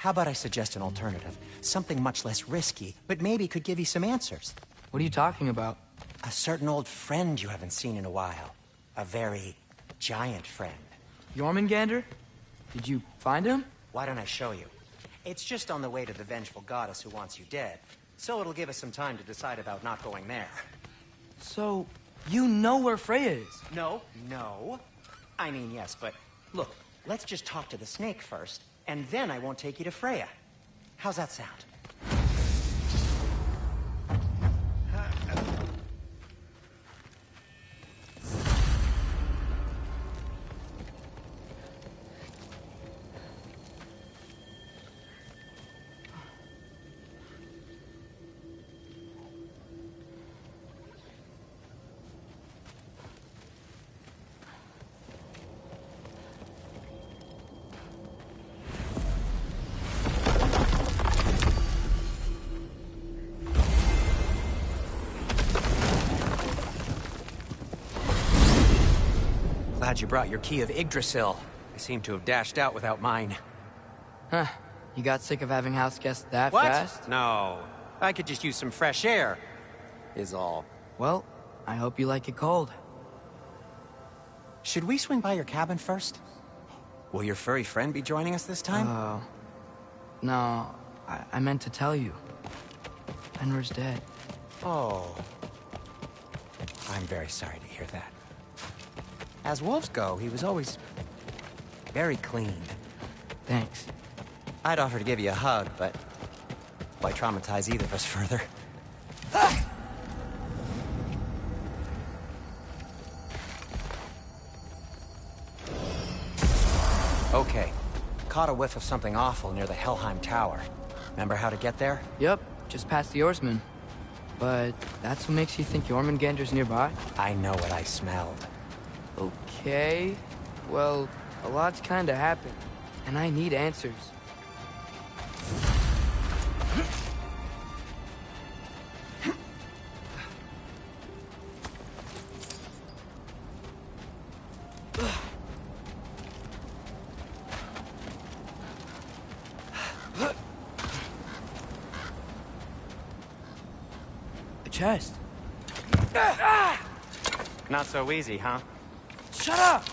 How about I suggest an alternative? Something much less risky, but maybe could give you some answers. What are you talking about? A certain old friend you haven't seen in a while. A very giant friend. Jormungandr? Did you find him? Why don't I show you? It's just on the way to the vengeful goddess who wants you dead. So it'll give us some time to decide about not going there. So, you know where Freya is? No. I mean, yes, but look, let's just talk to the snake first, and then I won't take you to Freya. How's that sound? Glad you brought your key of Yggdrasil. I seem to have dashed out without mine. Huh. You got sick of having house guests that What? fast? No. I could just use some fresh air, is all. Well, I hope you like it cold. Should we swing by your cabin first? Will your furry friend be joining us this time? No. I meant to tell you. Fenrir's dead. Oh. I'm very sorry to hear that. As wolves go, he was always very clean. Thanks. I'd offer to give you a hug, but why traumatize either of us further? Okay. Caught a whiff of something awful near the Helheim Tower. Remember how to get there? Yep, just past the oarsman. But that's what makes you think Jormungandr's nearby? I know what I smelled. Okay. Well, a lot's kinda happened, and I need answers. A chest. Not so easy, huh? Shut up!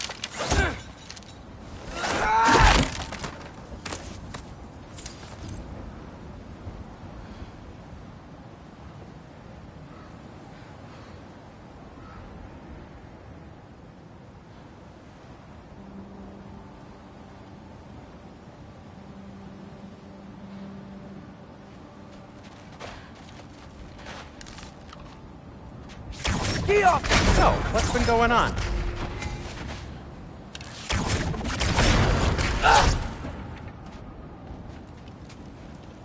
So, what's been going on?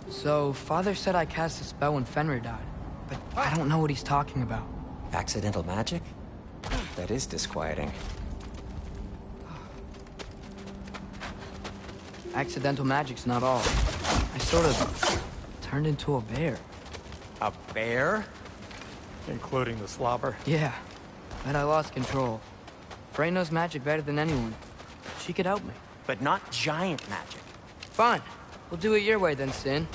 So, Father said I cast a spell when Fenrir died, but I don't know what he's talking about. Accidental magic? That is disquieting. Accidental magic's not all. I sort of turned into a bear. A bear? Including the slobber. Yeah, but I lost control. Frey knows magic better than anyone. She could help me. But not giant magic. Fine. We'll do it your way then, Sin.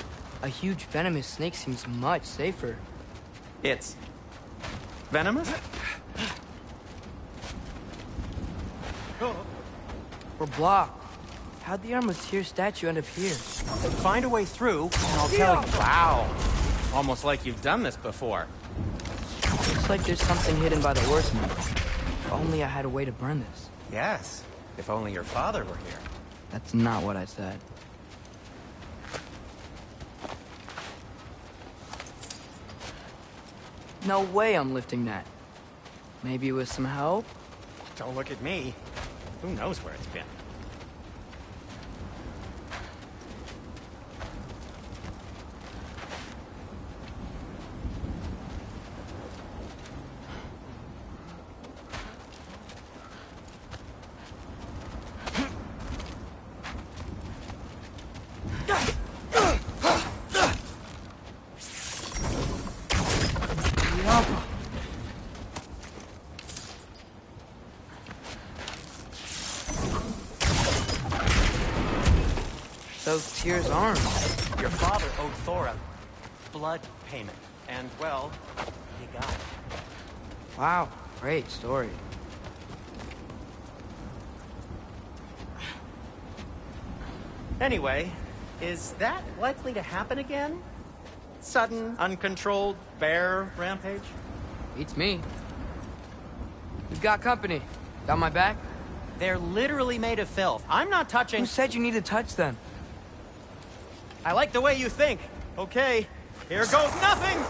A huge venomous snake seems much safer. It's venomous? We're blocked. How'd the Armless Tear statue end up here? Find a way through, and I'll tell you. Wow. Almost like you've done this before. Looks like there's something hidden by the horseman. If only I had a way to burn this. Yes. If only your father were here. That's not what I said. No way I'm lifting that. Maybe with some help? Don't look at me. Who knows where it's been? those Tyr's arms? Your father owed Thor a blood payment, and, well, he got it. Wow, great story. Anyway, is that likely to happen again? Sudden, uncontrolled bear rampage? Beats me. You've got company. Got my back? They're literally made of filth. I'm not touching... Who said you need to touch them? I like the way you think. Okay, here goes nothing!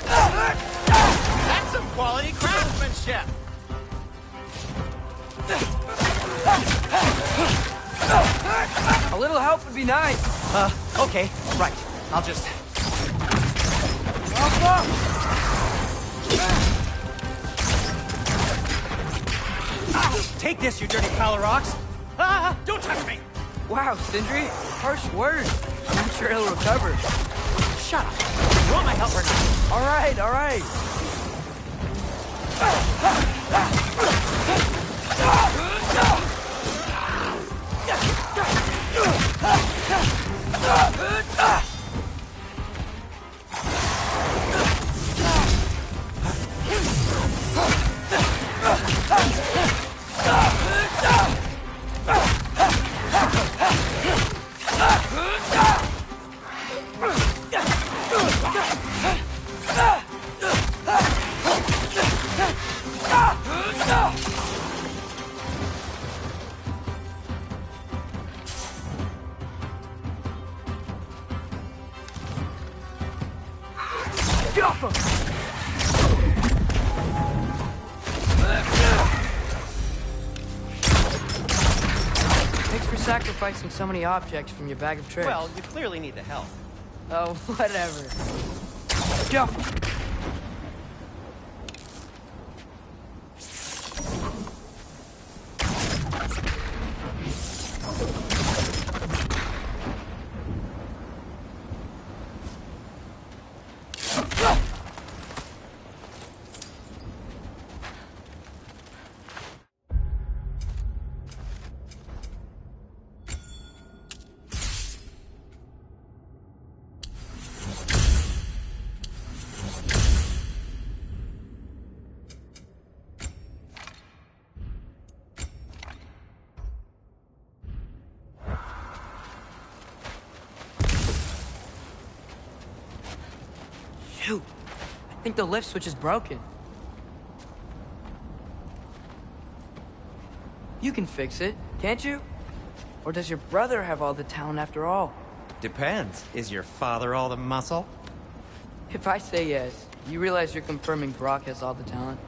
That's some quality craftsmanship! A little help would be nice. Okay, right. I'll just... Take this, you dirty pile of rocks! Ah, don't touch me! Wow, Sindri, harsh words. I'm not sure he'll recover. Shut up! You want my help or not? All right, all right. Thanks for sacrificing so many objects from your bag of tricks. Well, you clearly need the help. Oh, whatever. Jump! Shoot! I think the lift switch is broken. You can fix it, can't you? Or does your brother have all the talent after all? Depends. Is your father all the muscle? If I say yes, you realize you're confirming Brock has all the talent?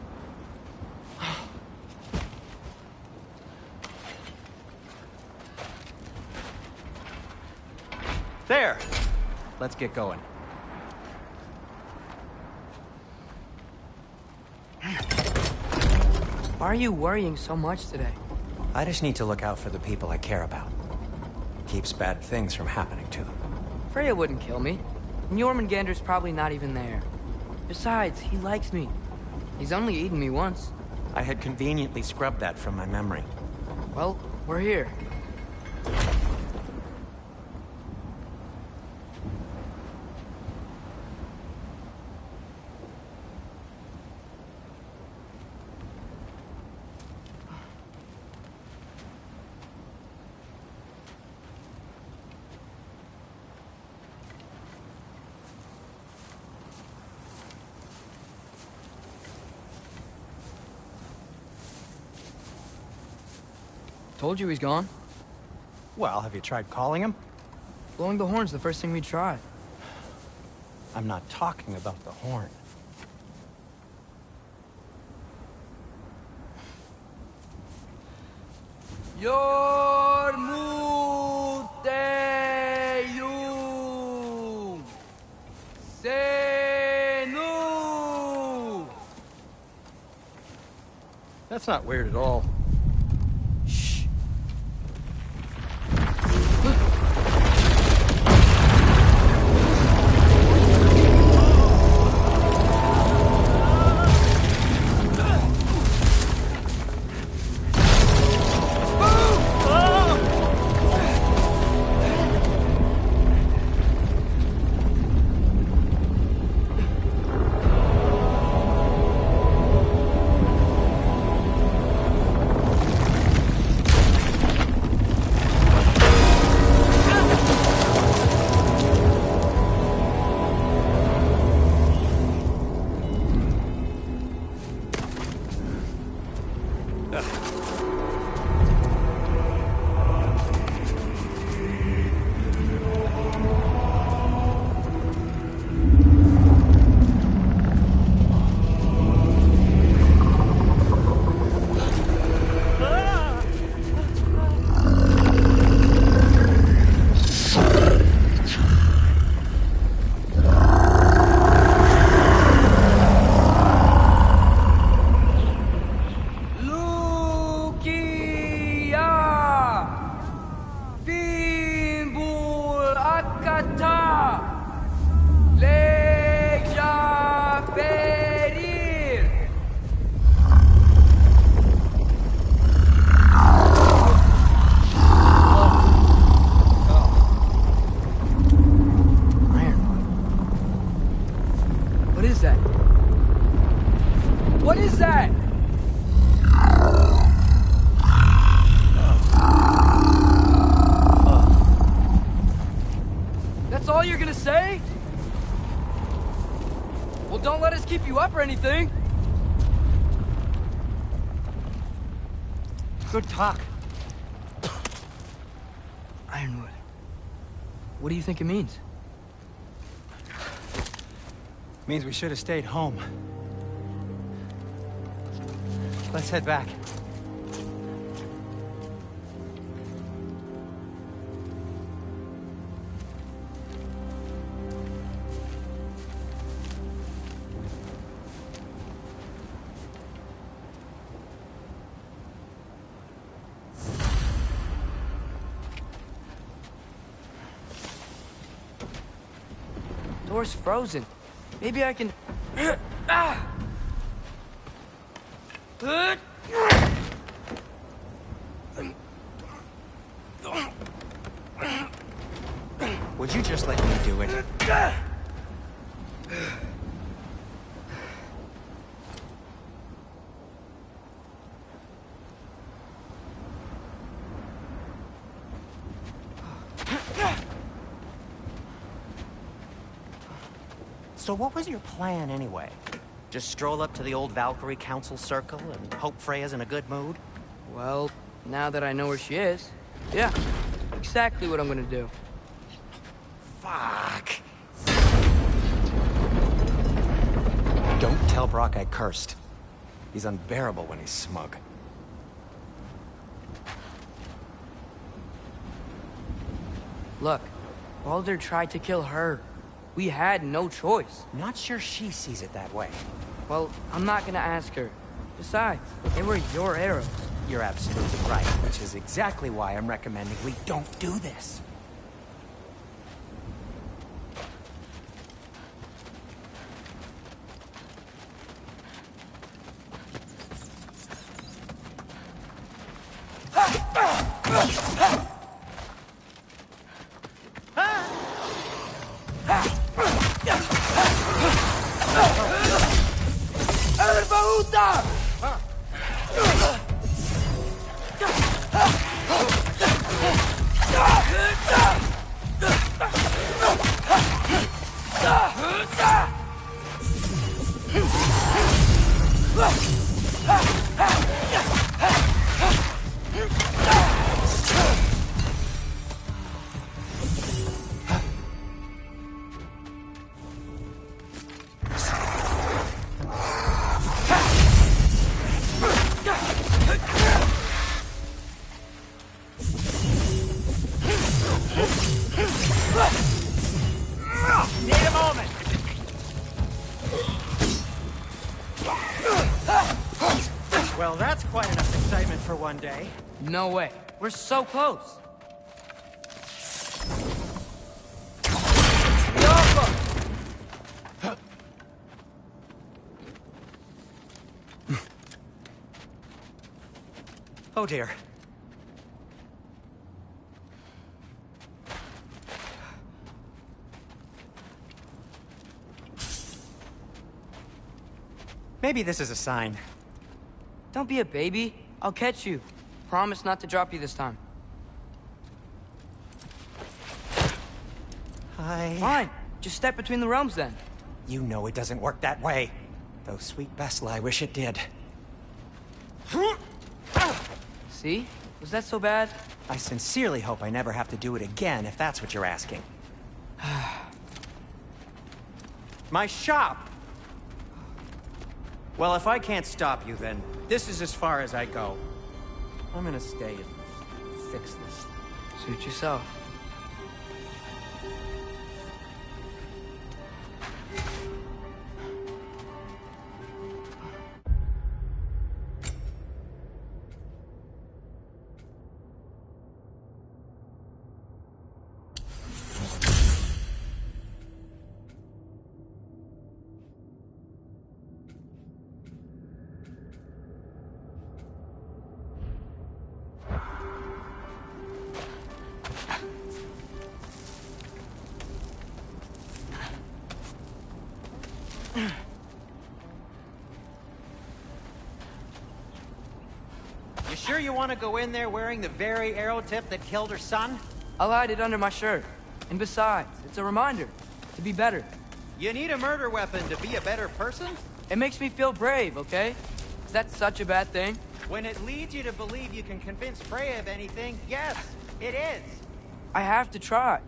There! Let's get going. Why are you worrying so much today? I just need to look out for the people I care about. Keeps bad things from happening to them. Freya wouldn't kill me. And Jormungandr's probably not even there. Besides, he likes me. He's only eaten me once. I had conveniently scrubbed that from my memory. Well, we're here. Told you he's gone. Well, have you tried calling him? Blowing the horn's the first thing we tried. I'm not talking about the horn. Yormuteyum Senu. That's not weird at all. Shh. Rakata! Leja Ferir! Ironwood. What is that? What is that? That's all you're gonna say? Well, don't let us keep you up or anything. Good talk. Ironwood. What do you think it means? Means we should have stayed home. Let's head back. Door's frozen. Maybe I can... Ah! Would you just let me do it? So what was your plan anyway? Just stroll up to the old Valkyrie Council Circle and hope Freya's in a good mood? Well, now that I know where she is, yeah, exactly what I'm gonna do. Fuck. Don't tell Brock I cursed. He's unbearable when he's smug. Look, Baldur tried to kill her. We had no choice. Not sure she sees it that way. Well, I'm not gonna ask her. Besides, they were your arrows. You're absolutely right, which is exactly why I'm recommending we don't do this. Well, that's quite enough excitement for one day. No way. We're so close. Oh dear. Maybe this is a sign. Don't be a baby. I'll catch you. Promise not to drop you this time. Fine. Just step between the realms then. You know it doesn't work that way. Though sweet Bessel, I wish it did. See? Was that so bad? I sincerely hope I never have to do it again, if that's what you're asking. My shop! Well, if I can't stop you, then this is as far as I go. I'm gonna stay and fix this. Suit yourself. You sure you want to go in there wearing the very arrow tip that killed her son? I'll hide it under my shirt. And besides, it's a reminder to be better. You need a murder weapon to be a better person? It makes me feel brave, okay? Is that such a bad thing? When it leads you to believe you can convince Freya of anything, yes, it is. I have to try.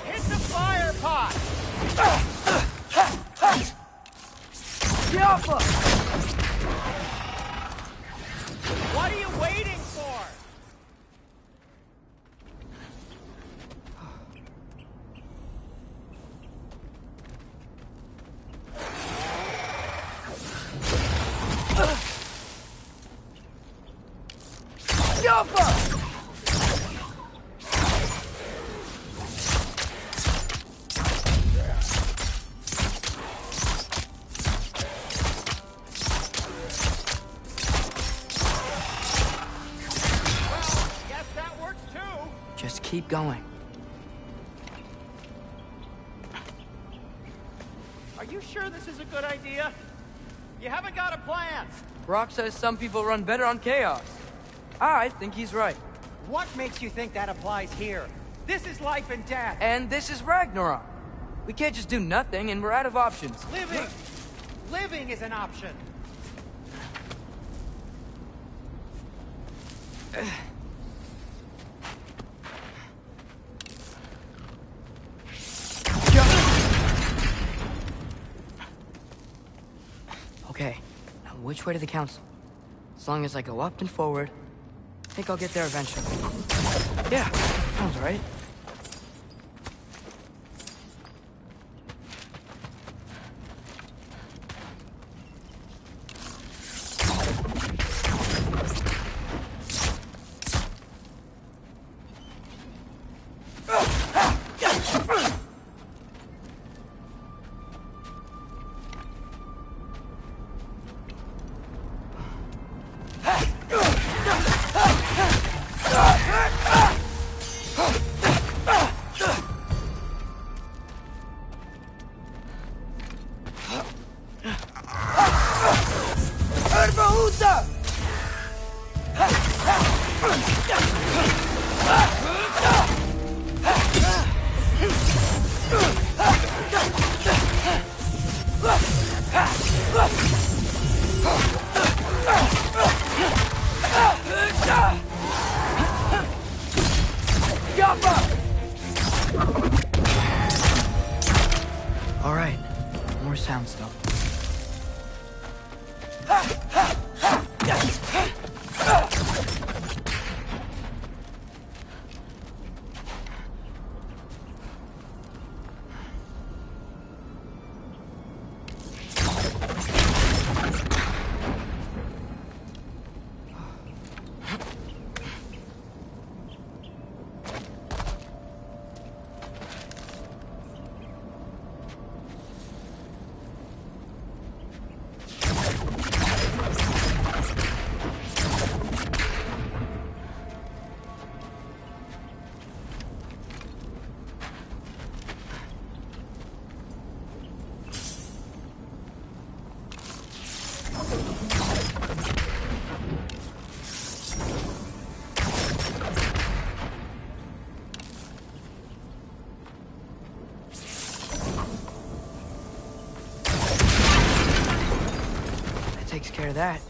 Hit the fire pot! Yappa! What are you waiting for? Yappa! Yes, that works too. Just keep going. Are you sure this is a good idea? You haven't got a plan. Rock says some people run better on chaos. I think he's right. What makes you think that applies here? This is life and death. And this is Ragnarok. We can't just do nothing, and we're out of options. Living! Living is an option. Okay, now which way to the council? As long as I go up and forward, I think I'll get there eventually. Yeah, sounds right. All right, more sounds though. Takes care of that.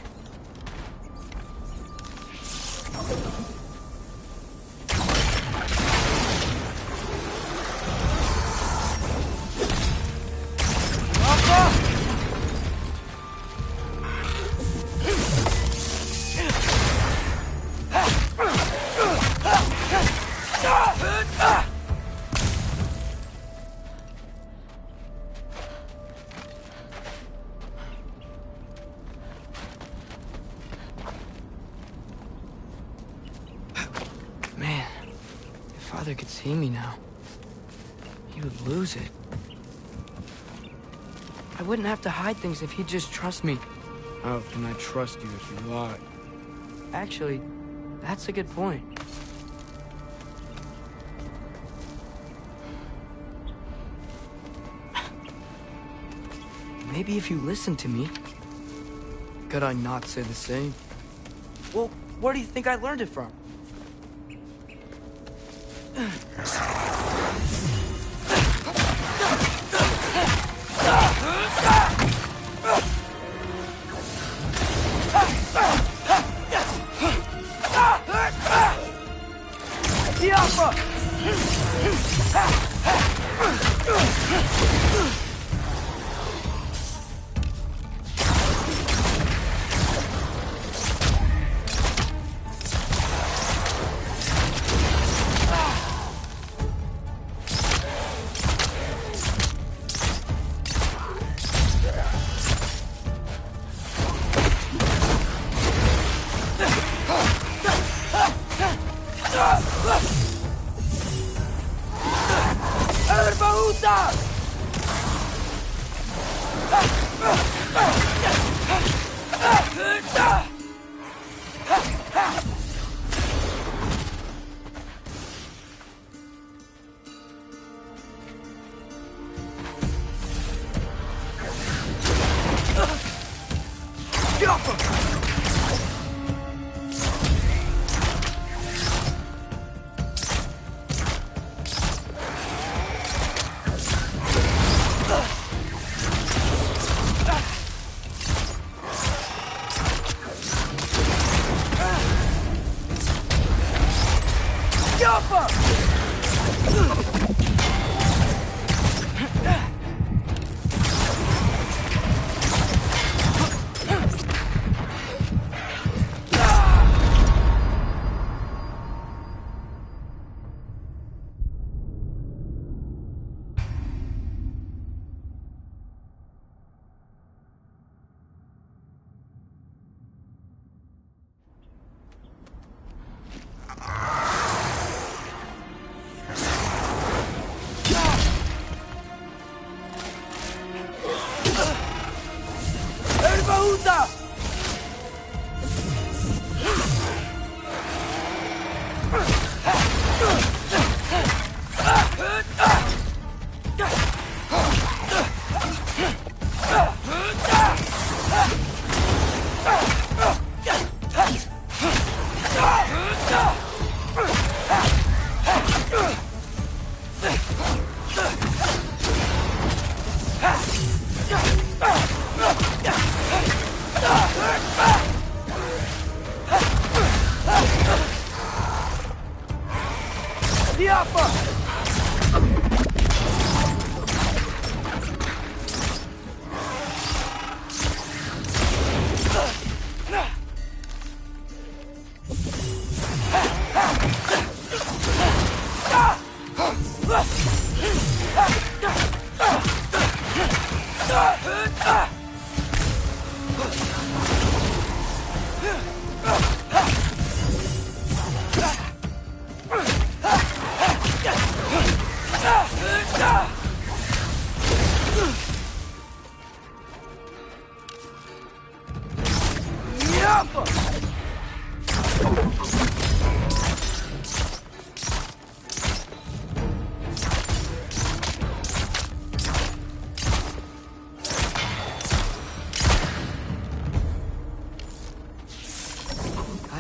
Man, if Father could see me now, he would lose it. I wouldn't have to hide things if he'd just trust me. How can I trust you if you lie? Actually, that's a good point. Maybe if you listened to me. Could I not say the same? Well, where do you think I learned it from?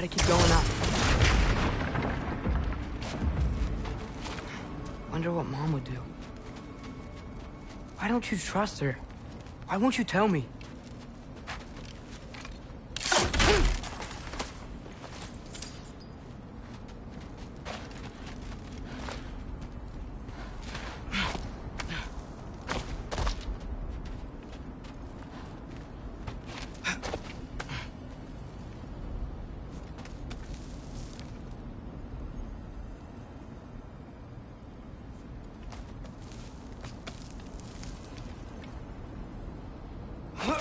Gotta keep going up. Wonder what Mom would do. Why don't you trust her? Why won't you tell me? Huh?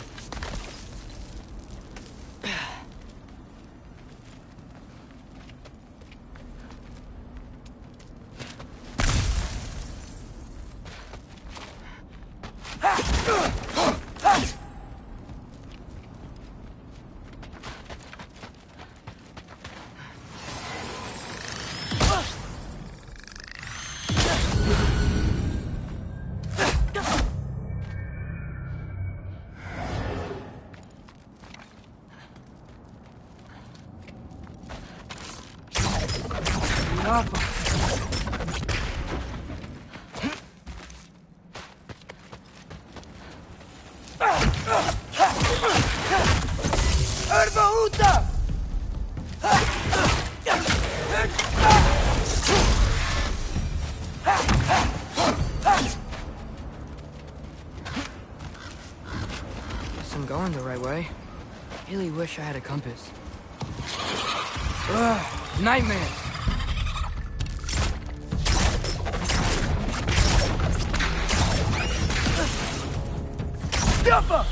Guess I'm going the right way. Really wish I had a compass. Ugh, nightmares. Stop!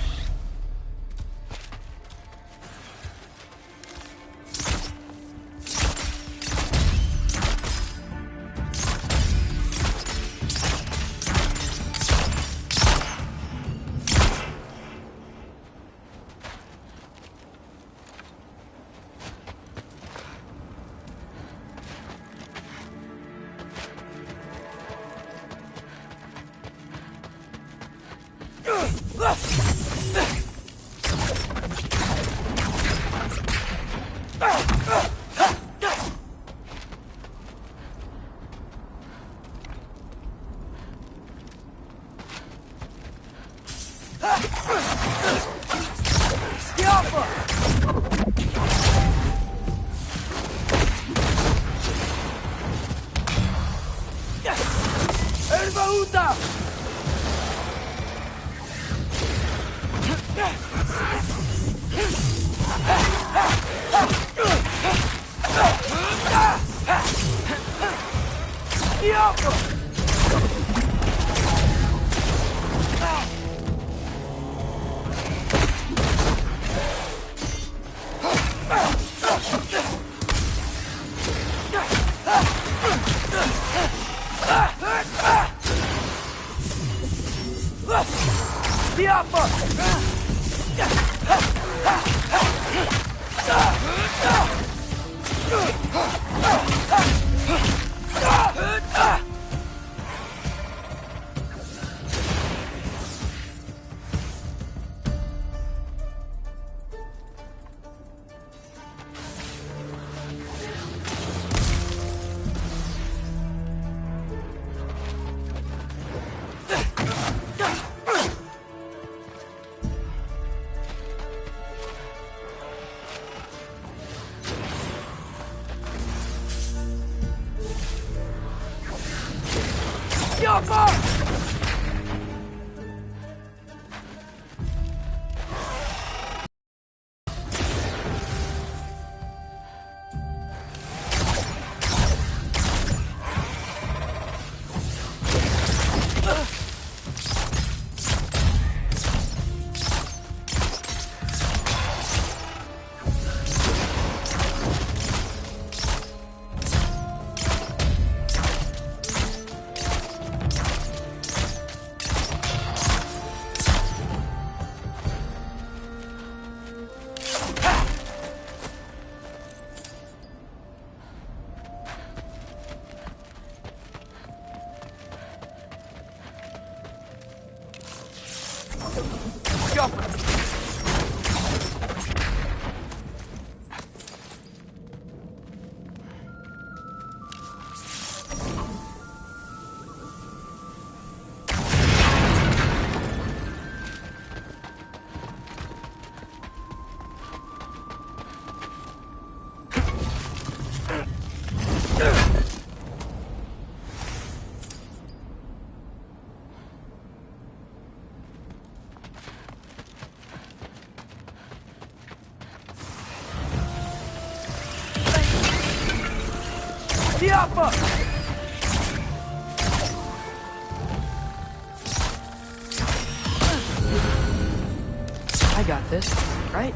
I got this, right?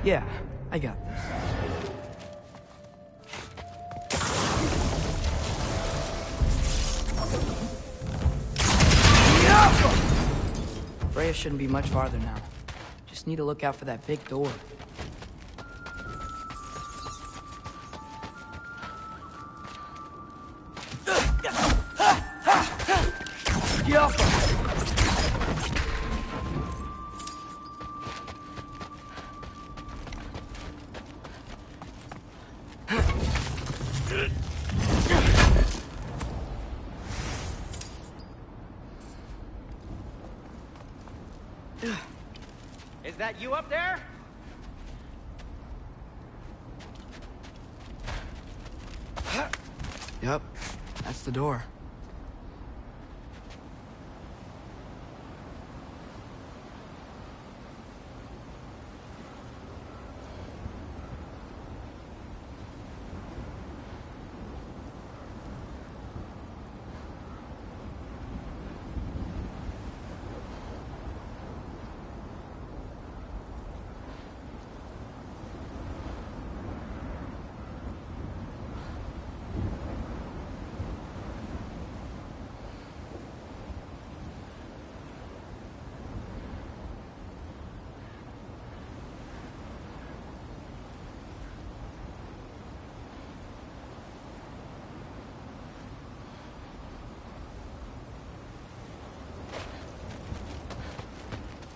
Yeah, I got this. Freya shouldn't be much farther now. Just need to look out for that big door. is that you up there? Yep, that's the door.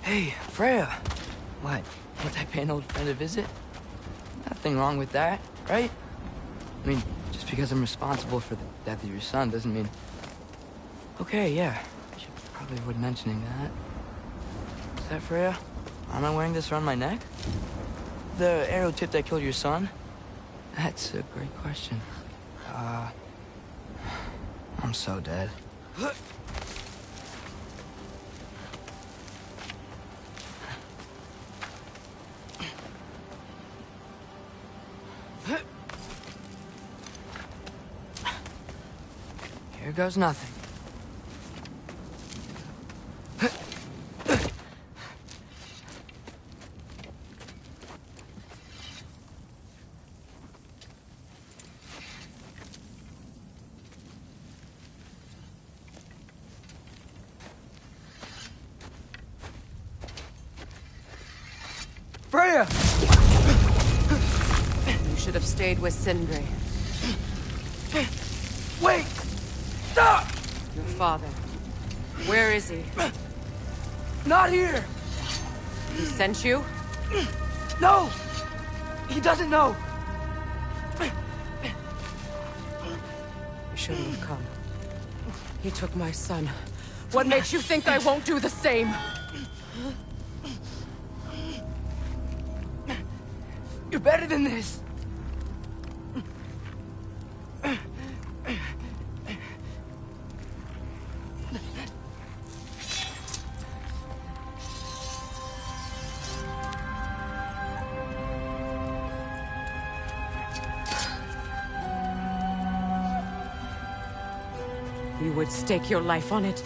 Hey, Freya. What? Ain't I paying old friend a visit? Nothing wrong with that, right? I mean, just because I'm responsible for the death of your son doesn't mean... Okay, yeah. I should probably avoid mentioning that. Is that Freya? Am I wearing this around my neck? The arrow tip that killed your son? That's a great question. I'm so dead. Here goes nothing. Freya! You should have stayed with Sindri. Wait! Stop! Your father. Where is he? Not here! He sent you? No! He doesn't know! You shouldn't have come. He took my son. What makes you think I won't do the same? You're better than this! You would stake your life on it?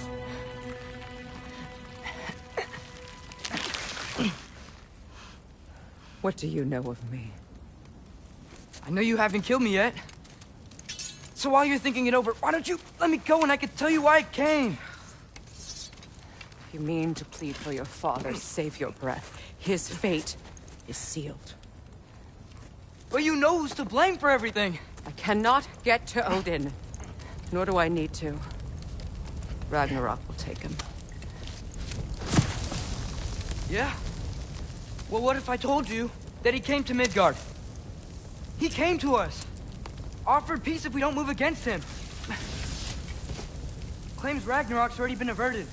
What do you know of me? I know you haven't killed me yet. So while you're thinking it over, why don't you let me go and I can tell you why I came? You mean to plead for your father, save your breath. His fate is sealed. But you know who's to blame for everything. I cannot get to Odin. Nor do I need to. Ragnarok will take him. Yeah? Well, what if I told you that he came to Midgard? He came to us. Offered peace if we don't move against him. Claims Ragnarok's already been averted.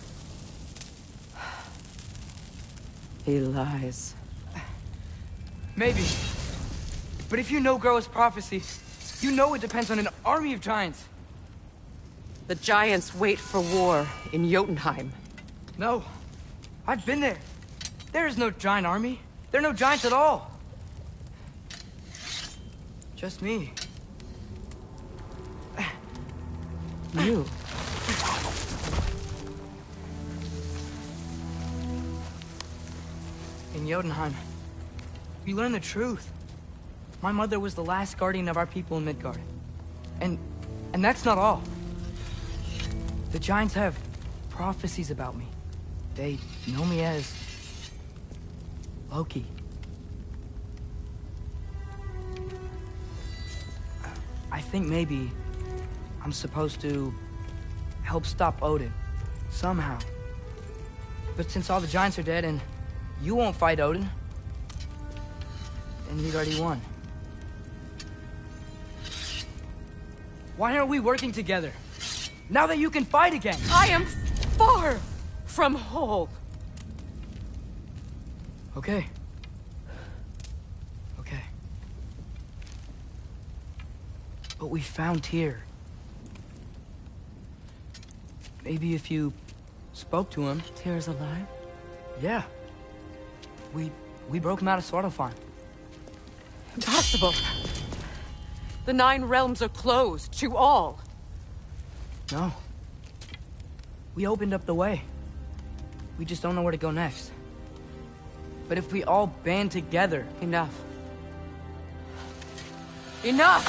He lies. Maybe. But if you know Groa's prophecy, you know it depends on an army of giants. The giants wait for war in Jotunheim. No. I've been there. There is no giant army. There are no giants at all. Just me. You? In Jotunheim, we learn the truth. My mother was the last guardian of our people in Midgard. And that's not all. The giants have prophecies about me. They know me as Loki. I think maybe I'm supposed to help stop Odin, somehow. But since all the giants are dead and you won't fight Odin, then you'd already won. Why aren't we working together? Now that you can fight again! I am far from whole. Okay. Okay. But we found Tyr. Maybe if you spoke to him... Tyr's alive? Yeah. We broke him out of Svartalfheim. Impossible. The 9 realms are closed to all. No. We opened up the way. We just don't know where to go next. But if we all band together... Enough. Enough!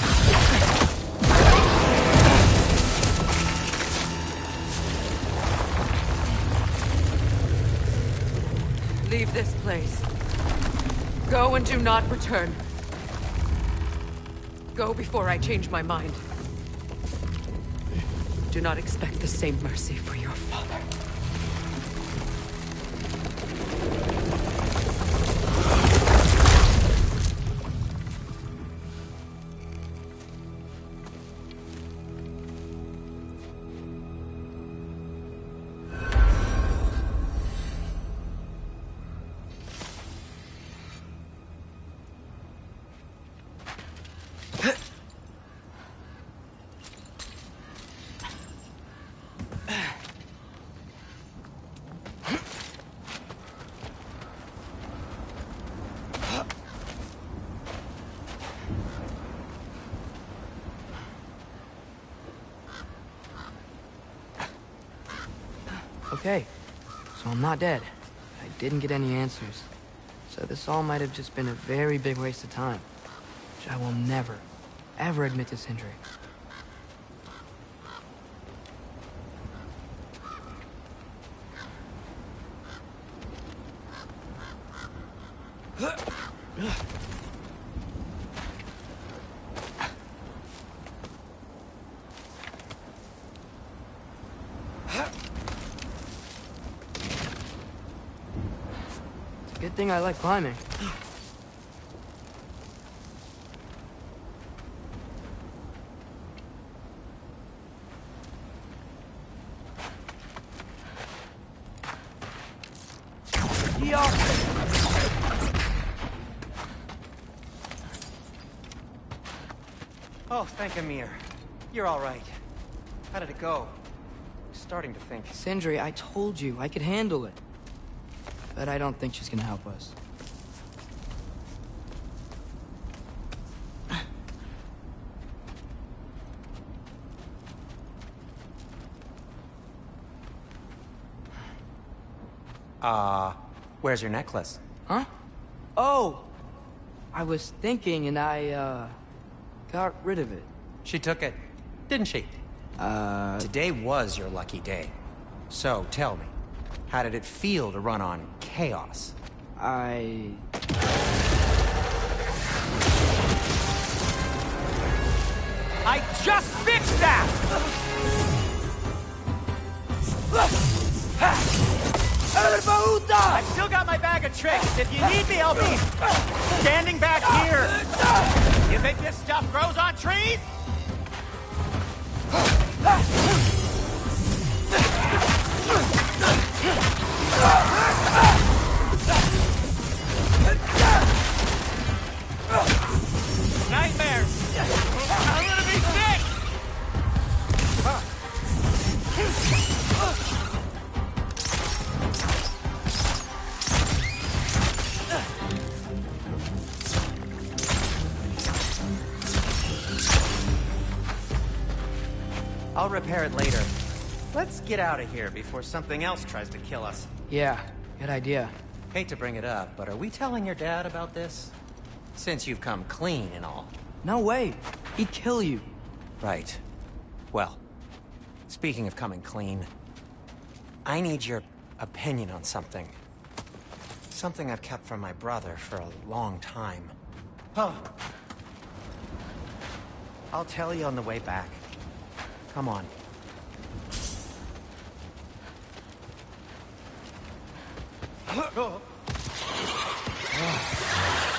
Leave this place. Go and do not return. Go before I change my mind. Do not expect the same mercy for your father. Okay, so I'm not dead. I didn't get any answers. So this all might have just been a very big waste of time. Which I will never, ever admit to Sindri. Good thing I like climbing. Oh, thank Amir. You're all right. How did it go? I'm starting to think. Sindri, I told you I could handle it. But I don't think she's gonna help us. Where's your necklace? Huh? Oh! I was thinking and I, got rid of it. She took it, didn't she? Today was your lucky day. So, tell me, how did it feel to run on chaos? I just fixed that! I've still got my bag of tricks. If you need me, I'll be standing back here. You think this stuff grows on trees? Nightmares! I'm gonna be sick! I'll repair it later. Let's get out of here before something else tries to kill us. yeah, good idea. Hate to bring it up, but are we telling your dad about this? Since you've come clean and all. No way. He'd kill you. Right. Well, speaking of coming clean, I need your opinion on something. Something I've kept from my brother for a long time. Huh. I'll tell you on the way back. Come on.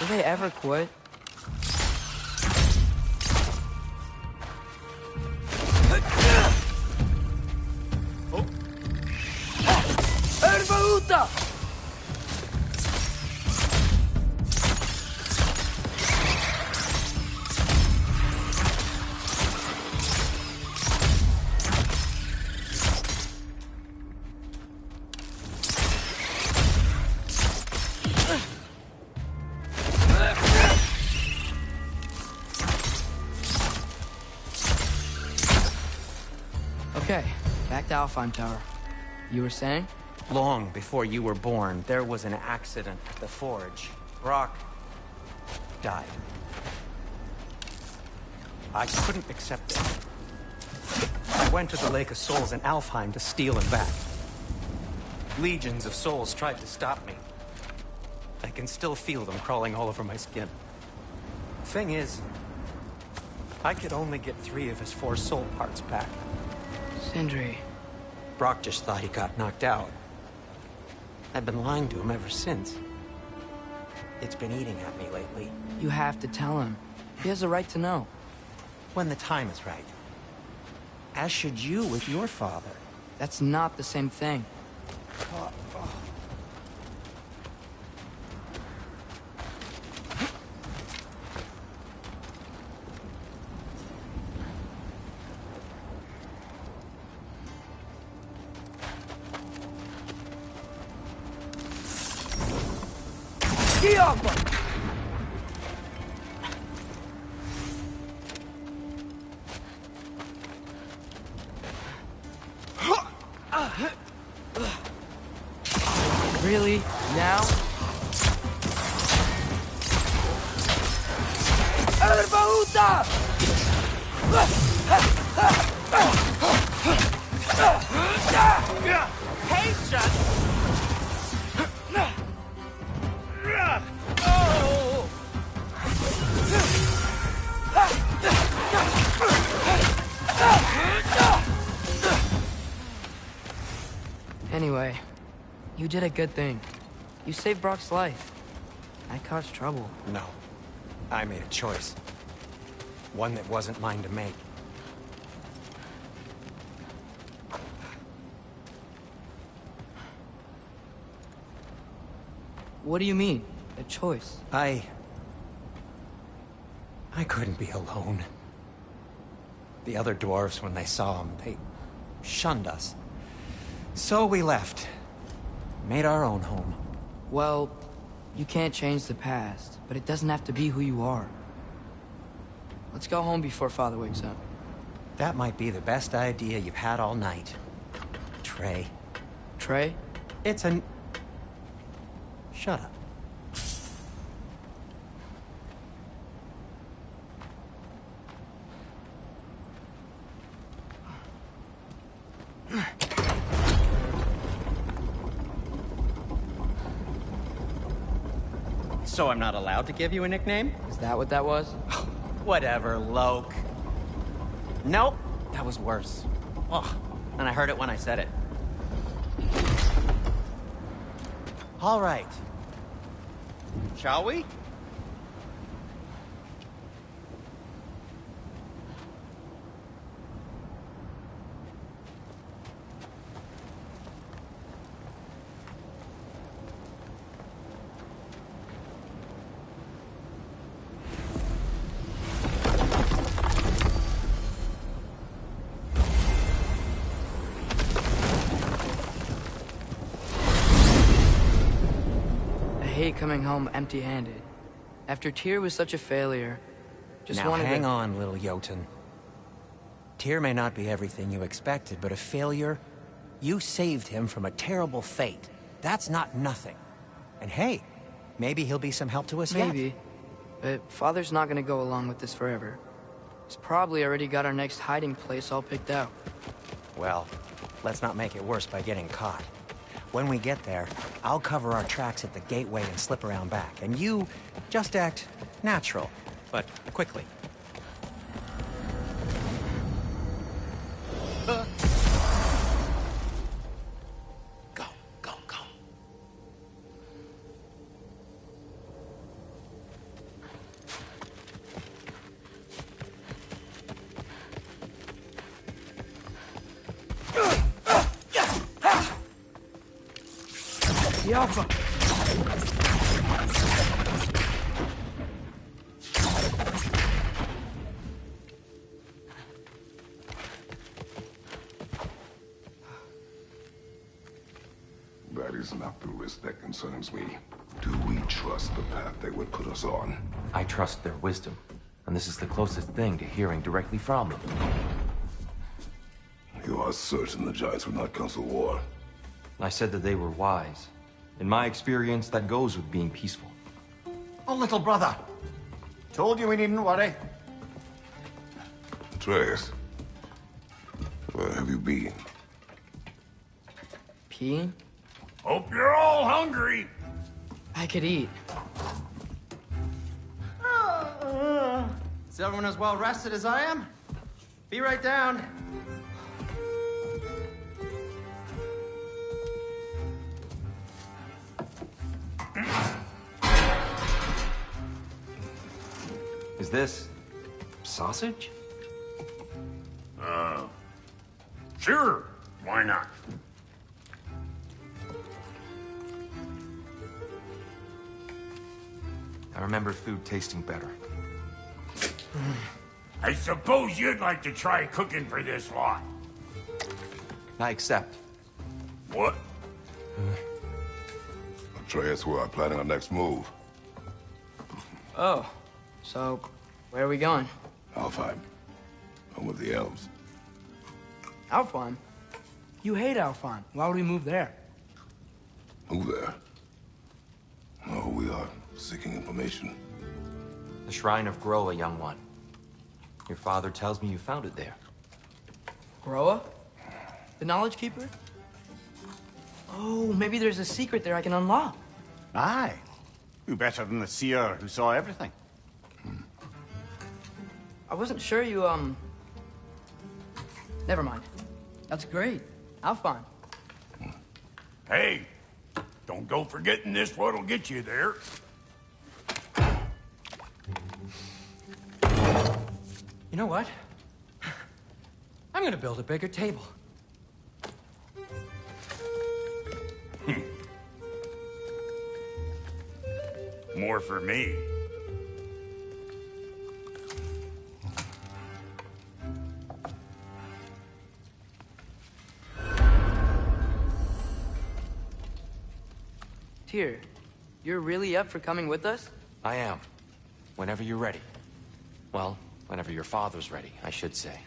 Do they ever quit? Okay, back to Alfheim Tower. You were saying? Long before you were born, there was an accident at the forge. Brock died. I couldn't accept it. I went to the Lake of Souls in Alfheim to steal him back. Legions of souls tried to stop me. I can still feel them crawling all over my skin. Thing is, I could only get 3 of his 4 soul parts back. Sindri. Brock just thought he got knocked out. I've been lying to him ever since. It's been eating at me lately. You have to tell him. He has a right to know. When the time is right. As should you with your father. That's not the same thing. Really? Now? Anyway, you did a good thing. You saved Brock's life. I caused trouble. No. I made a choice. One that wasn't mine to make. What do you mean? A choice? I couldn't be alone. The other dwarves, when they saw him, they shunned us. So we left. Made our own home. Well, you can't change the past, but it doesn't have to be who you are. Let's go home before Father wakes up. That might be the best idea you've had all night. Trey. Trey? It's an... Shut up. So I'm not allowed to give you a nickname? Is that what that was? Whatever, Loke. Nope, that was worse. Ugh, and I heard it when I said it. All right. Shall we? I hate coming home empty-handed. After Tyr was such a failure, just Now wanted hang to... on, little Jotun. Tyr may not be everything you expected, but a failure? You saved him from a terrible fate. That's not nothing. And hey, maybe he'll be some help to us yet. Maybe. But Father's not gonna go along with this forever. He's probably already got our next hiding place all picked out. Well, let's not make it worse by getting caught. When we get there, I'll cover our tracks at the gateway and slip around back. And you just act natural, but quickly. Go, go, go. The Alpha! That is not the risk that concerns me. Do we trust the path they would put us on? I trust their wisdom, and this is the closest thing to hearing directly from them. You are certain the Giants would not counsel war. I said that they were wise. In my experience, that goes with being peaceful. Oh, little brother. Told you we needn't worry. Atreus, where have you been? Peeing? Hope you're all hungry. I could eat. Is everyone as well rested as I am? Be right down. Is this sausage? Sure, why not? I remember food tasting better. I suppose you'd like to try cooking for this lot. I accept. What? Atreus, we are planning our next move. Oh, so where are we going? Alfheim. Home of the elves. Alfheim? You hate Alfheim. Why would we move there? Move there? No, we are seeking information. The Shrine of Groa, young one. Your father tells me you found it there. Groa? The Knowledge Keeper? Oh, maybe there's a secret there I can unlock. Aye. Who better than the seer who saw everything? I wasn't sure you, Never mind. That's great. Alfheim. Hey, don't go forgetting this what'll get you there. You know what? I'm gonna build a bigger table. More for me. Tyr, you're really up for coming with us? I am. Whenever you're ready. Well, whenever your father's ready, I should say.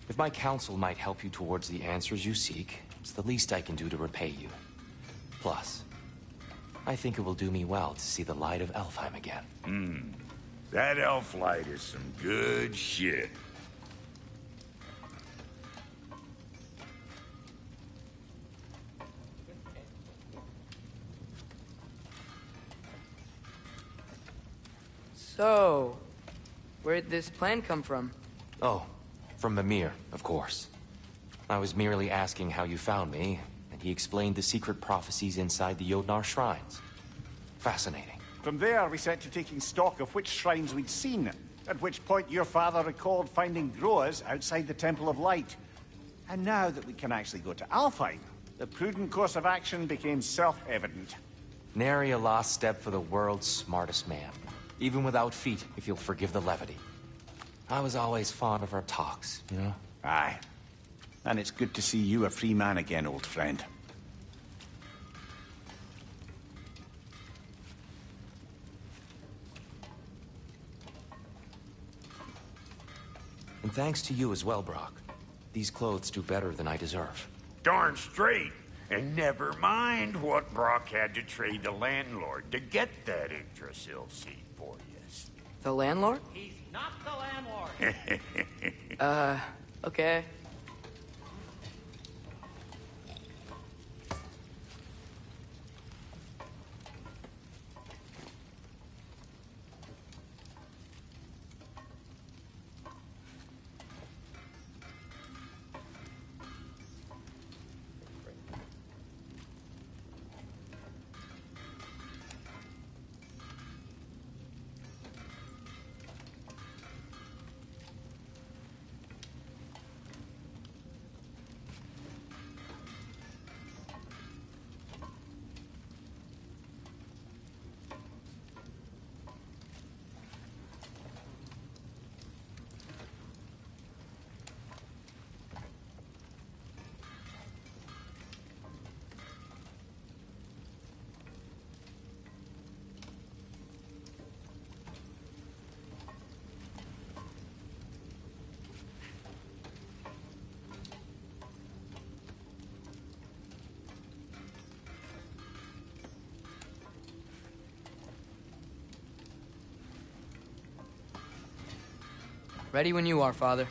If my counsel might help you towards the answers you seek, it's the least I can do to repay you. Plus, I think it will do me well to see the light of Elfheim again. That elf light is some good shit. So, where'd this plan come from? Oh, from Mimir, of course. I was merely asking how you found me, and he explained the secret prophecies inside the Jotnar shrines. Fascinating. From there, we set to taking stock of which shrines we'd seen, at which point your father recalled finding Groas outside the Temple of Light. And now that we can actually go to Alfheim, the prudent course of action became self-evident. Nary a lost step for the world's smartest man. Even without feet, if you'll forgive the levity. I was always fond of our talks, you know? Aye. And it's good to see you a free man again, old friend. And thanks to you as well, Brock. These clothes do better than I deserve. Darn straight. And never mind what Brock had to trade the landlord to get that Yggdrasil seat for you. The landlord? He's not the landlord. Okay. Ready when you are, Father.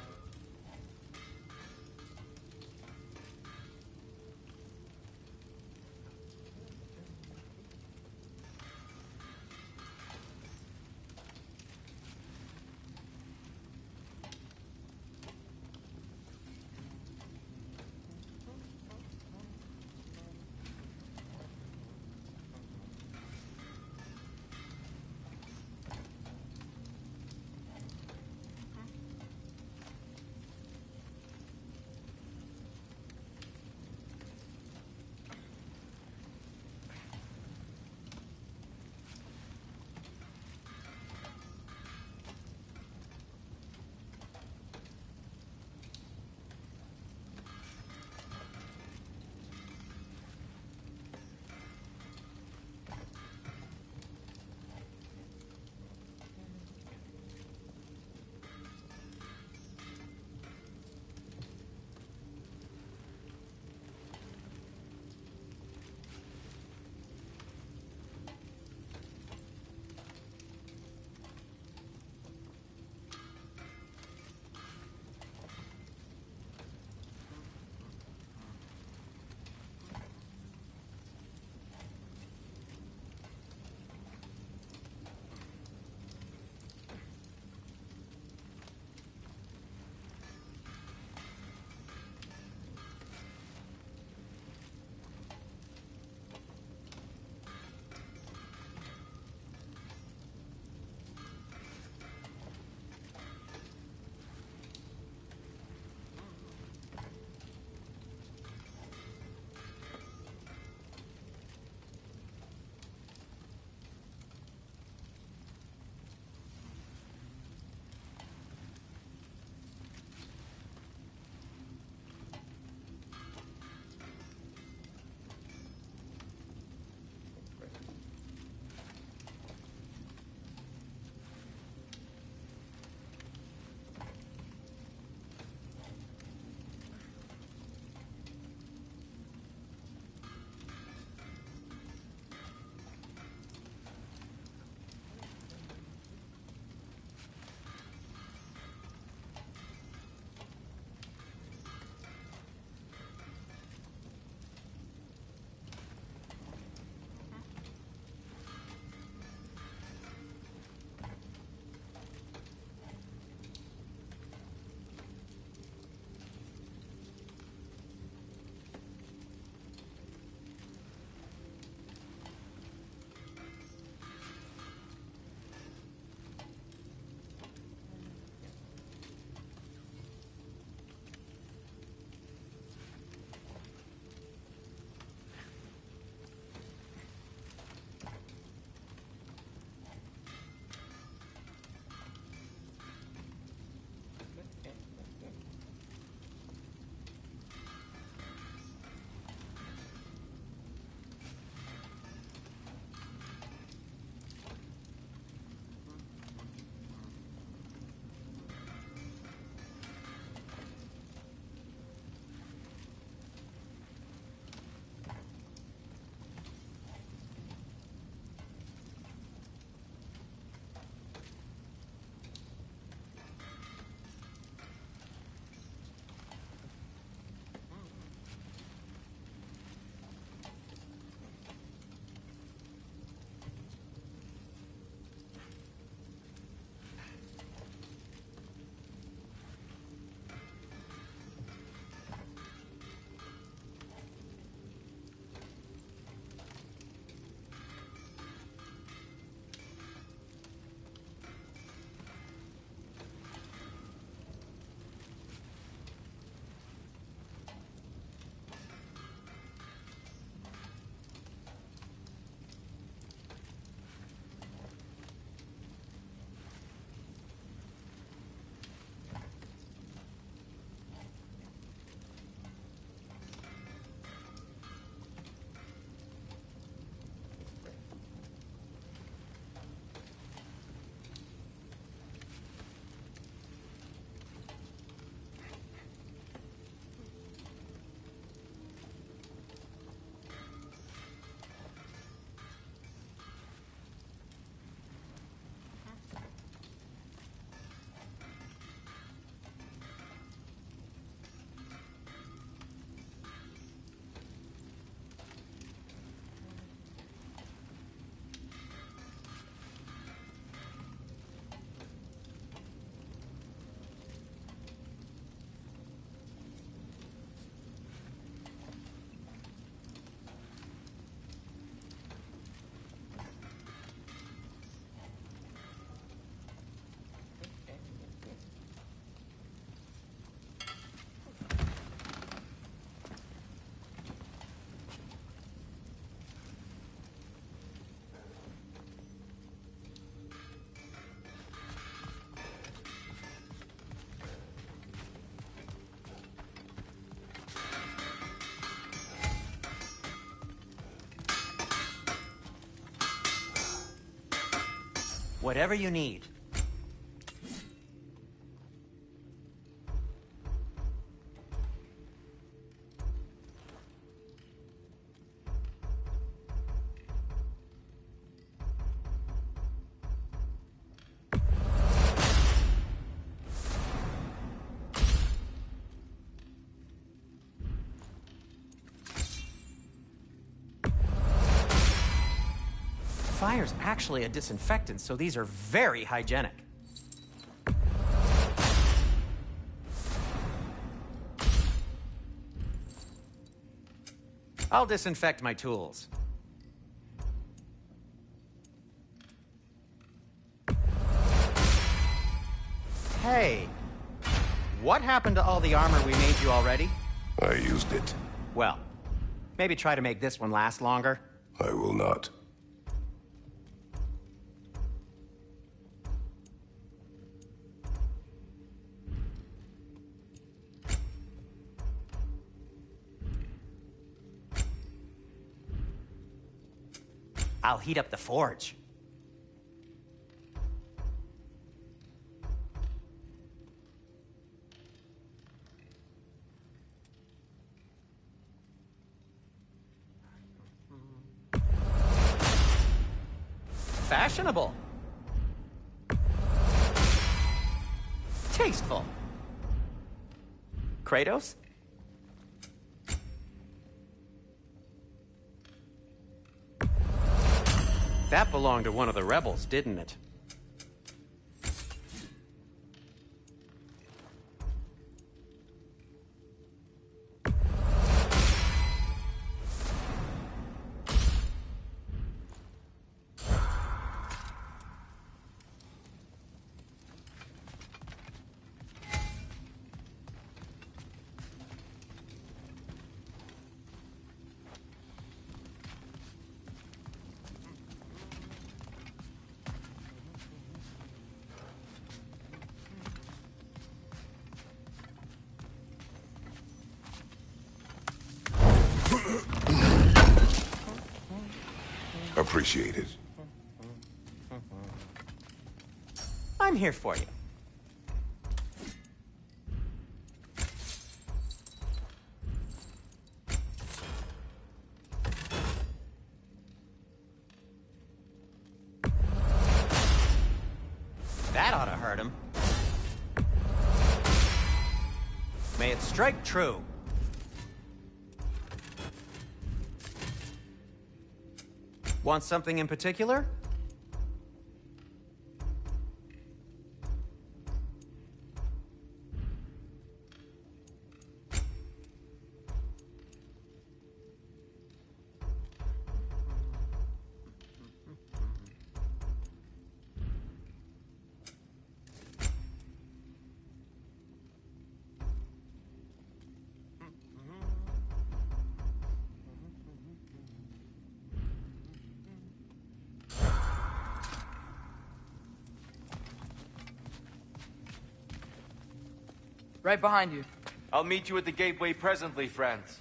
Whatever you need. Fire's actually a disinfectant, so these are very hygienic. I'll disinfect my tools. Hey, what happened to all the armor we made you already? I used it. Well, maybe try to make this one last longer. I will not. I'll heat up the forge. Fashionable. Tasteful. Kratos? That belonged to one of the rebels, didn't it? Appreciate it. I'm here for you. That ought to hurt him. May it strike true. Want something in particular? Right behind you. I'll meet you at the gateway presently, friends.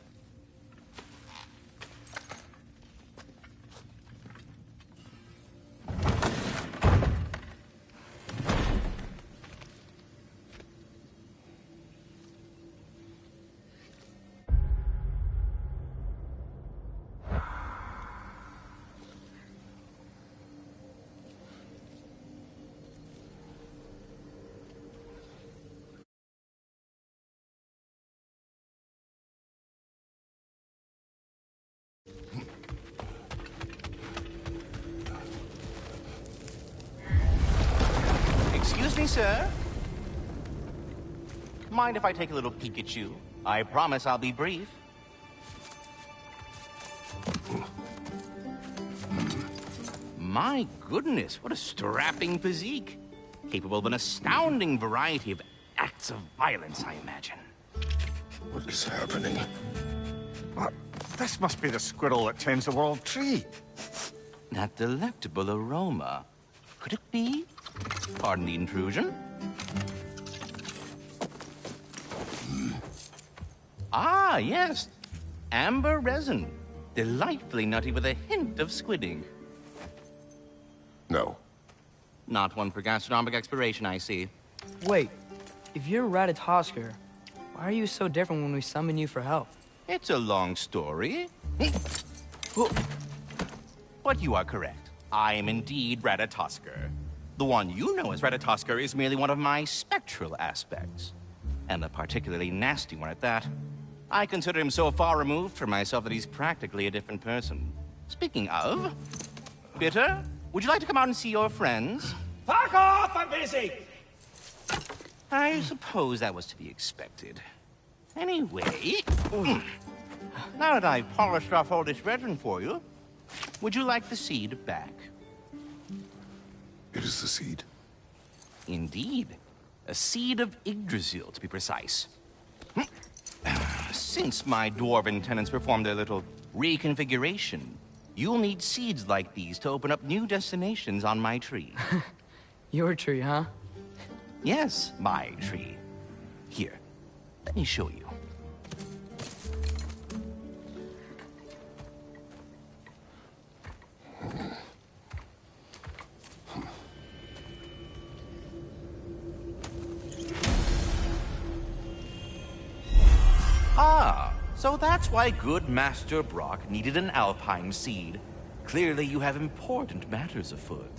Excuse me, sir? Mind if I take a little peek at you? I promise I'll be brief. My goodness, what a strapping physique. Capable of an astounding variety of acts of violence, I imagine. What is happening? What? This must be the squirrel that tends the world tree. That delectable aroma. Could it be? Pardon the intrusion. Ah, yes. Amber resin. Delightfully nutty with a hint of squidding. No. Not one for gastronomic exploration, I see. Wait, if you're Ratatosker, why are you so different when we summon you for help? It's a long story. But you are correct. I am indeed Ratatosker. The one you know as Ratatosker is merely one of my spectral aspects. And a particularly nasty one at that. I consider him so far removed from myself that he's practically a different person. Speaking of... Bitter, would you like to come out and see your friends? Fuck off! I'm busy! I suppose that was to be expected. Anyway... Now that I've polished off all this resin for you, would you like the seed back? It is the seed? Indeed. A seed of Yggdrasil, to be precise. Since my dwarven tenants performed their little reconfiguration, you'll need seeds like these to open up new destinations on my tree. Your tree, huh? Yes, my tree. Here, let me show you. Ah, so that's why good Master Brock needed an Alpine seed. Clearly you have important matters afoot.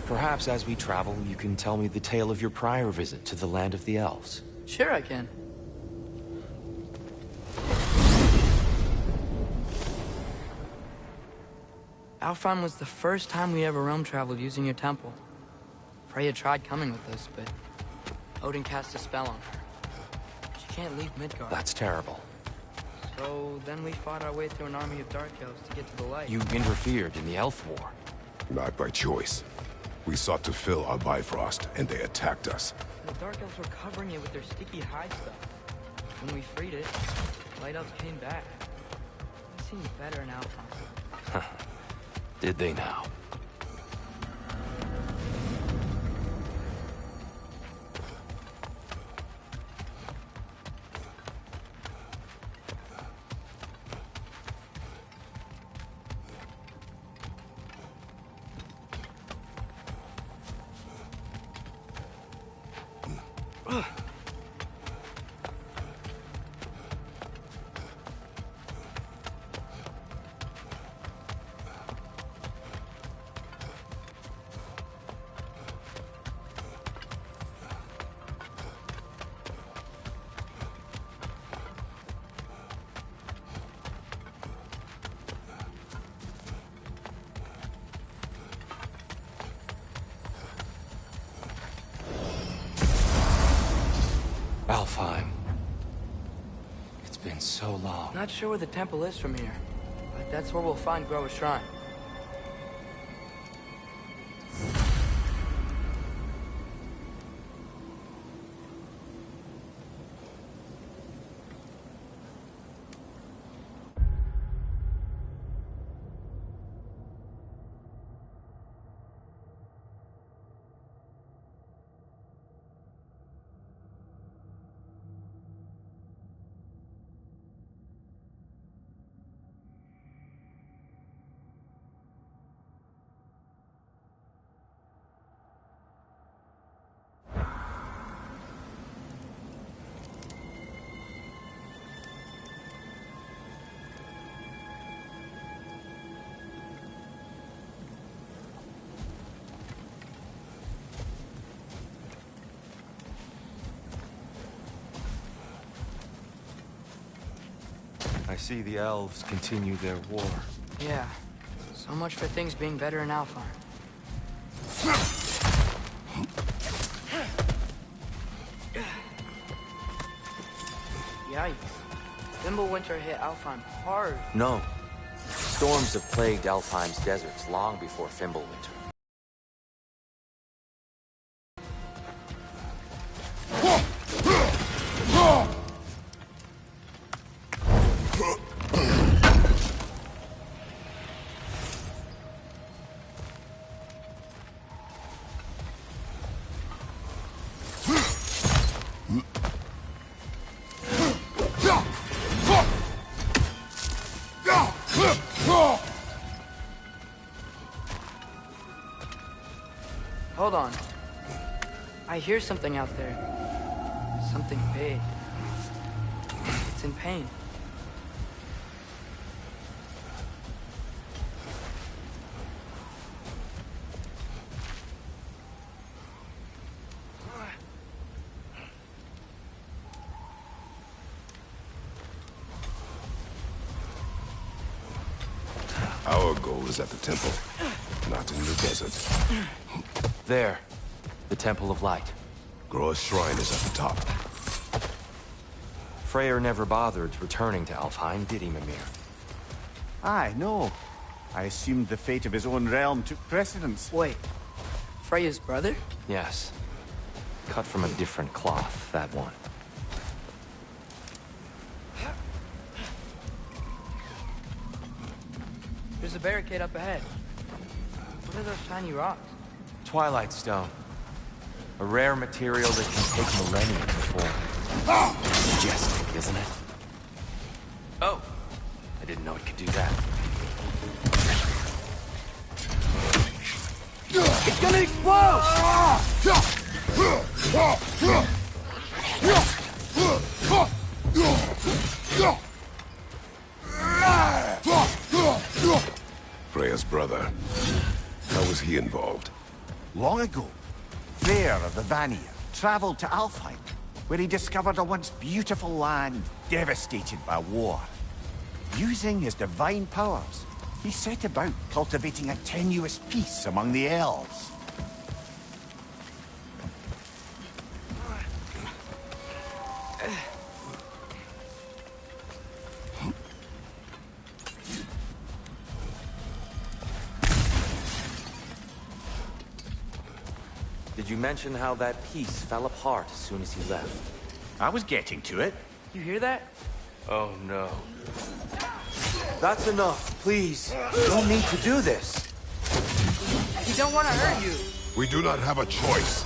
Perhaps as we travel, you can tell me the tale of your prior visit to the land of the elves. Sure I can. Alfheim was the first time we ever realm traveled using your temple. Freya tried coming with us, but Odin cast a spell on her. She can't leave Midgard. That's terrible. So then we fought our way through an army of Dark Elves to get to the light. You interfered in the Elf War. Not by choice. We sought to fill our Bifrost, and they attacked us. The Dark Elves were covering it with their sticky hide stuff. When we freed it, Light Elves came back. It seemed better in Alfheim. Did they now? Alfheim. It's been so long. Not sure where the temple is from here, but that's where we'll find Groa's shrine. I see the elves continue their war. Yeah. So much for things being better in Alfheim. Yikes. Fimbulwinter hit Alfheim hard. No. Storms have plagued Alfheim's deserts long before Fimbulwinter. Hold on. I hear something out there. Something big. It's in pain. Our goal is at the temple, not in the desert. There. The Temple of Light. Groa's shrine is at the top. Freyr never bothered returning to Alfheim, did he, Mimir? Aye, no. I assumed the fate of his own realm took precedence. Wait. Freya's brother? Yes. Cut from a different cloth, that one. There's a barricade up ahead. What are those tiny rocks? Twilight Stone. A rare material that can take millennia to form. Majestic, isn't it? Oh! I didn't know it could do that. It's gonna explode! Freya's brother. How was he involved? Long ago, Freyr of the Vanir traveled to Alfheim, where he discovered a once beautiful land devastated by war. Using his divine powers, he set about cultivating a tenuous peace among the elves. Did you mention how that piece fell apart as soon as he left? I was getting to it. You hear that? Oh no. That's enough, please. You don't need to do this. We don't want to hurt you. We do not have a choice.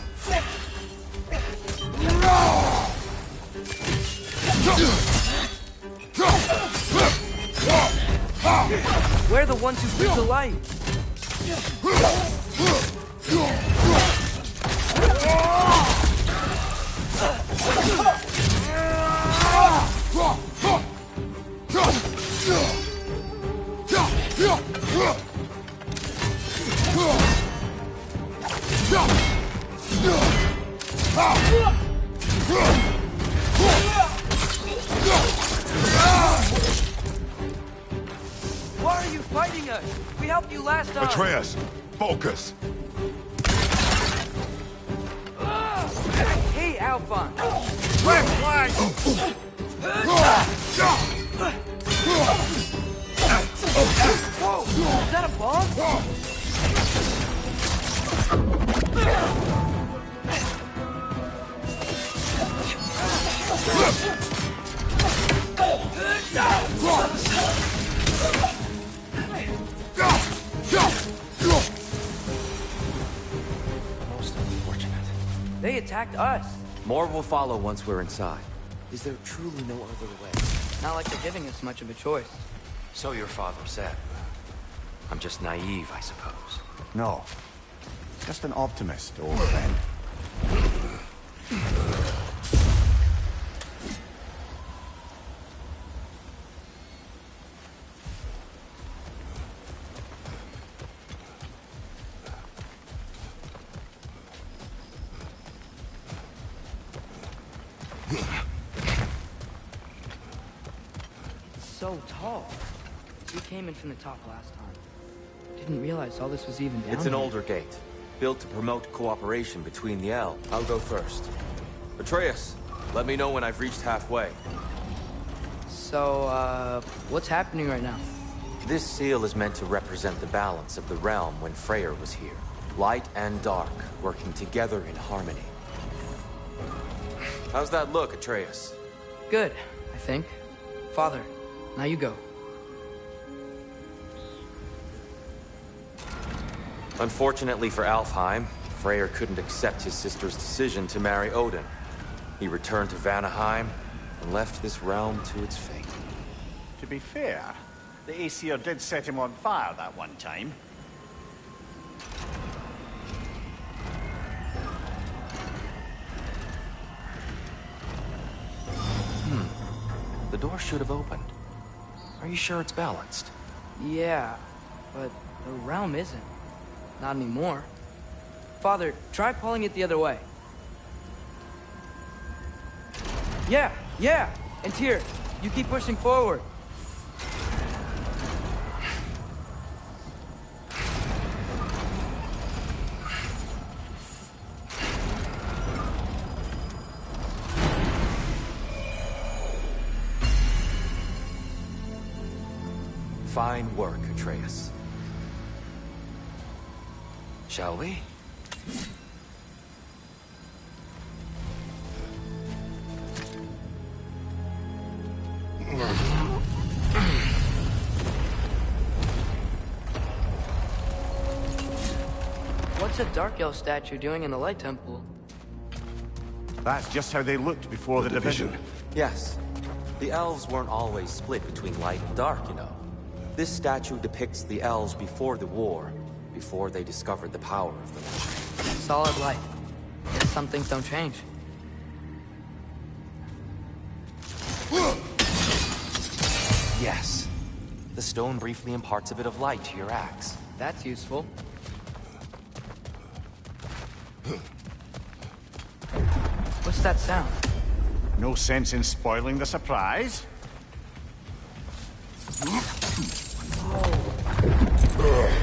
We're the ones who bring the light. Why are you fighting us? We helped you last time. Atreus, focus. Hey, Alphon. Red flag! Whoa! Is that a bomb? Most unfortunate. They attacked us. More will follow once we're inside. Is there truly no other way? Not like they're giving us much of a choice. So your father said. I'm just naive, I suppose. No. Just an optimist, old friend. So tall. We came in from the top last time. Didn't realize all this was even down It's an here. older gate, built to promote cooperation between the elves. I'll go first. Atreus, let me know when I've reached halfway. So, what's happening right now? This seal is meant to represent the balance of the realm when Freyr was here. Light and dark, working together in harmony. How's that look, Atreus? Good, I think. Father, now you go. Unfortunately for Alfheim, Freyr couldn't accept his sister's decision to marry Odin. He returned to Vanaheim and left this realm to its fate. To be fair, the Aesir did set him on fire that one time. The door should have opened. Are you sure it's balanced? Yeah, but the realm isn't. Not anymore. Father, try pulling it the other way. Yeah! And here, you keep pushing forward. Fine work, Atreus. Shall we? What's a Dark Elf statue doing in the Light Temple? That's just how they looked before the division. Yes. The elves weren't always split between light and dark, you know. This statue depicts the elves before the war, before they discovered the power of the light. Solid light. Guess some things don't change. Yes. The stone briefly imparts a bit of light to your axe. That's useful. What's that sound? No sense in spoiling the surprise.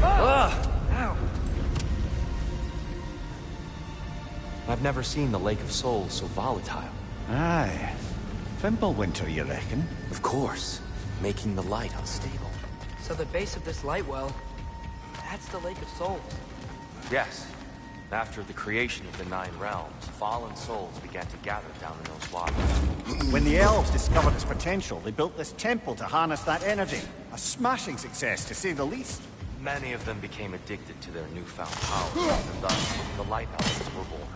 Ow! I've never seen the Lake of Souls so volatile. Aye. Fimbulwinter, you reckon? Of course. Making the light unstable. So the base of this light well, that's the Lake of Souls. Yes. After the creation of the Nine Realms, fallen souls began to gather down in those waters. When the elves discovered its potential, they built this temple to harness that energy. A smashing success, to say the least. Many of them became addicted to their newfound power, and thus the Light Elves were born.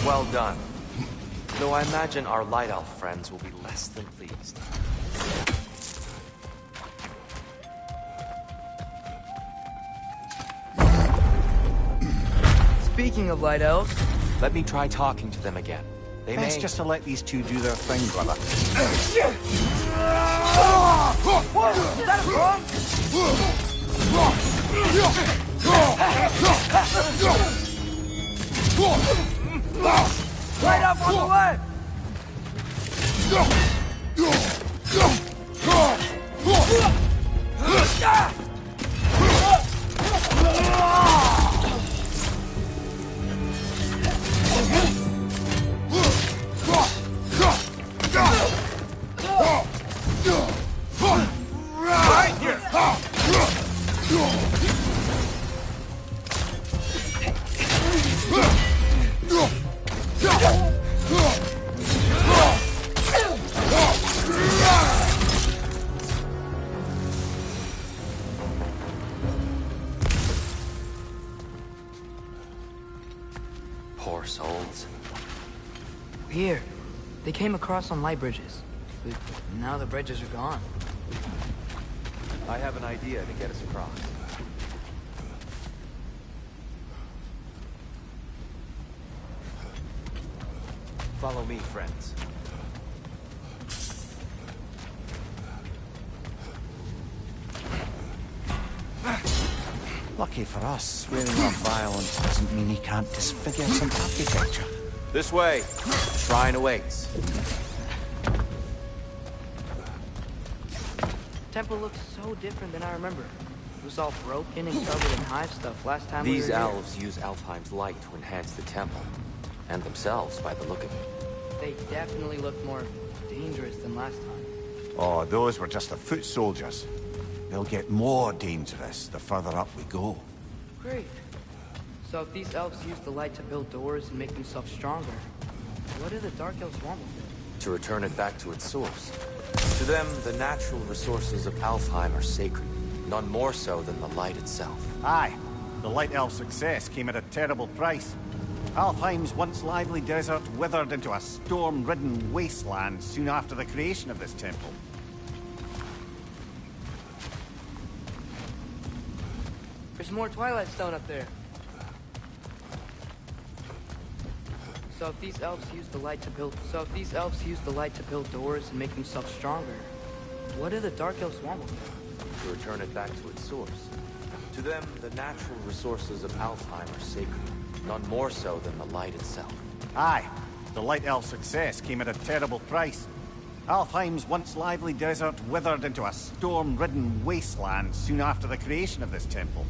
Well done. Though I imagine our Light Elf friends will be less than pleased. Speaking of Light Elves... Let me try talking to them again. They Best may... just to let these two do their thing, brother. Whoa! Is that a frog? Right up on the left! Right here! Poor souls. Here. They came across on light bridges. But now the bridges are gone. I have an idea to get us across. Follow me, friends. Lucky for us, swearing off violence doesn't mean he can't disfigure some architecture. This way. The shrine awaits. Temple looks so different than I remember. It was all broken and covered in hive stuff last time we were These here. elves use Alfheim's light to enhance the temple. And themselves, by the look of it. They definitely look more dangerous than last time. Oh, those were just the foot soldiers. They'll get more dangerous the further up we go. Great. So if these elves use the light to build doors and make themselves stronger, what do the Dark Elves want with it? To return it back to its source. To them, the natural resources of Alfheim are sacred, none more so than the light itself. Aye. The Light Elf's success came at a terrible price. Alfheim's once lively desert withered into a storm-ridden wasteland soon after the creation of this temple. There's more Twilight Stone up there. So if these elves use the light to build doors and make themselves stronger, what do the Dark Elves want with them? To return it back to its source. To them, the natural resources of Alfheim are sacred, none more so than the light itself. Aye. The Light Elf's success came at a terrible price. Alfheim's once lively desert withered into a storm-ridden wasteland soon after the creation of this temple.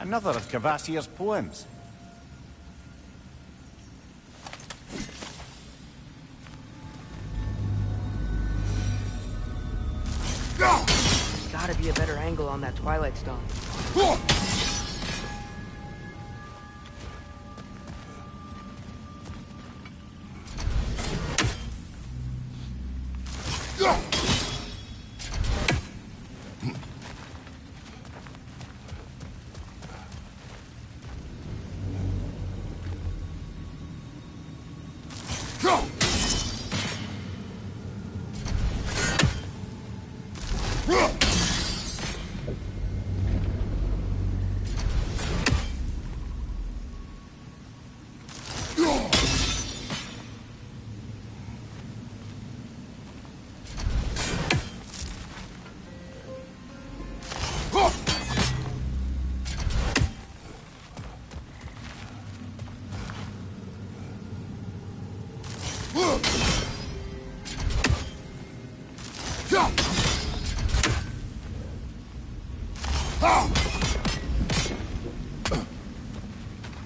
Another of Kvasir's poems. There's gotta be a better angle on that Twilight Stone.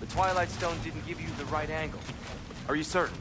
The Twilight Stone didn't give you the right angle. Are you certain?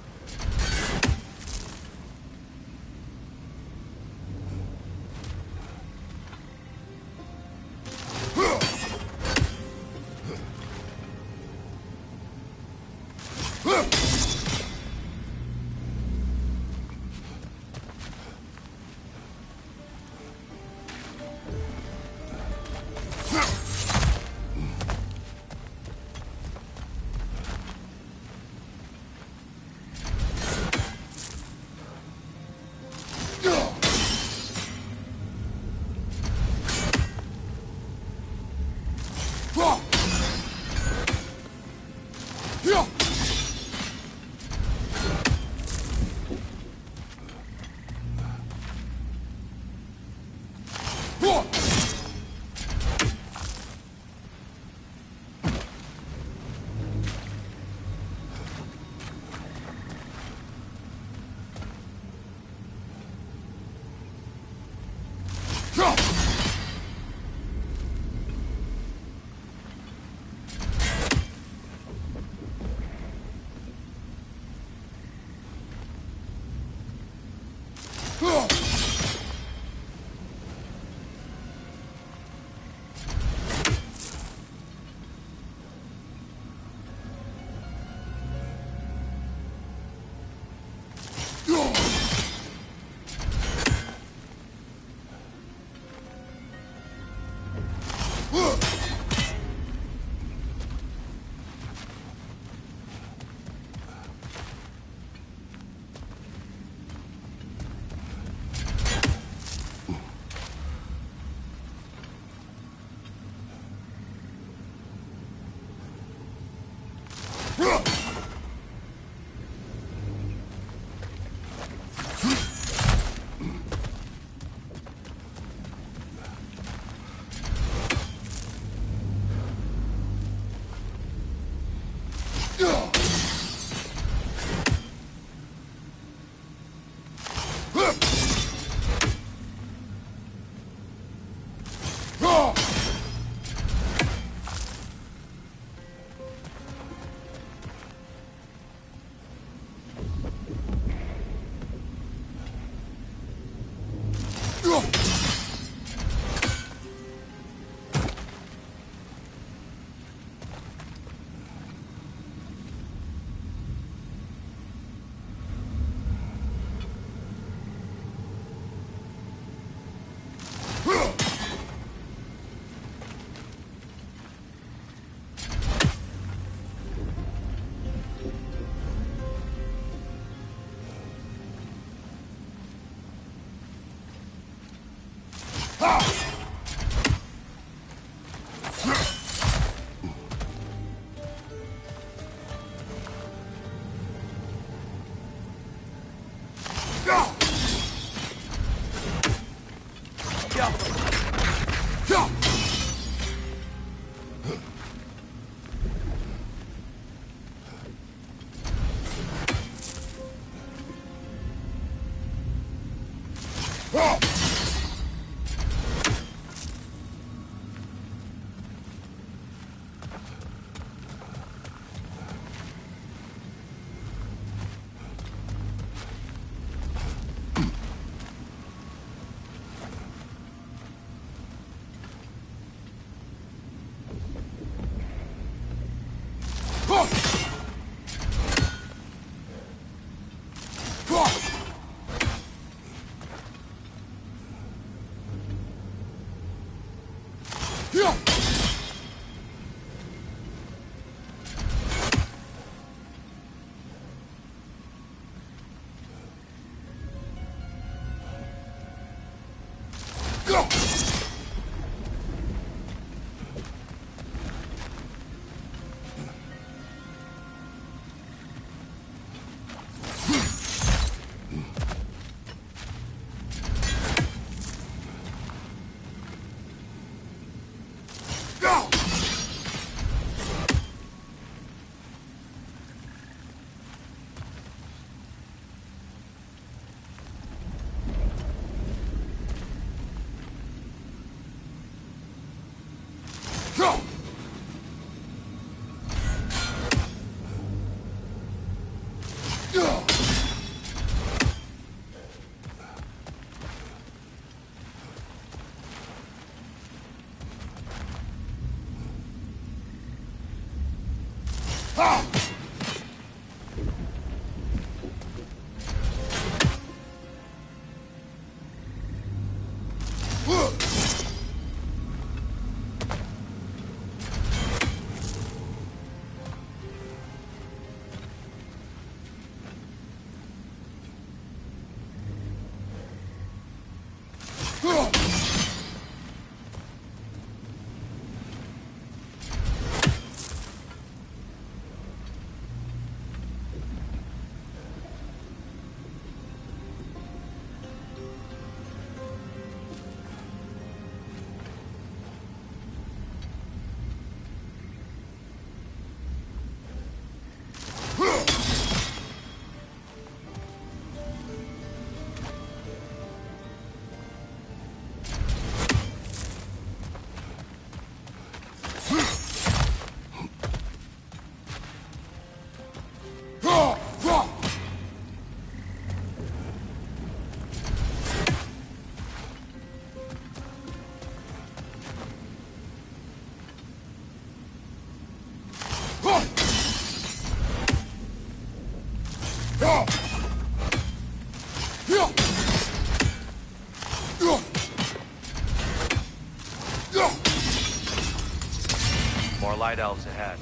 Light Elves ahead.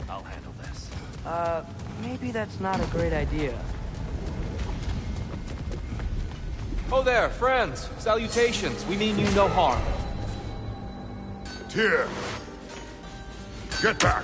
I'll handle this. Maybe that's not a great idea. Oh there, friends. Salutations. We mean you no harm. Tyr! Get back!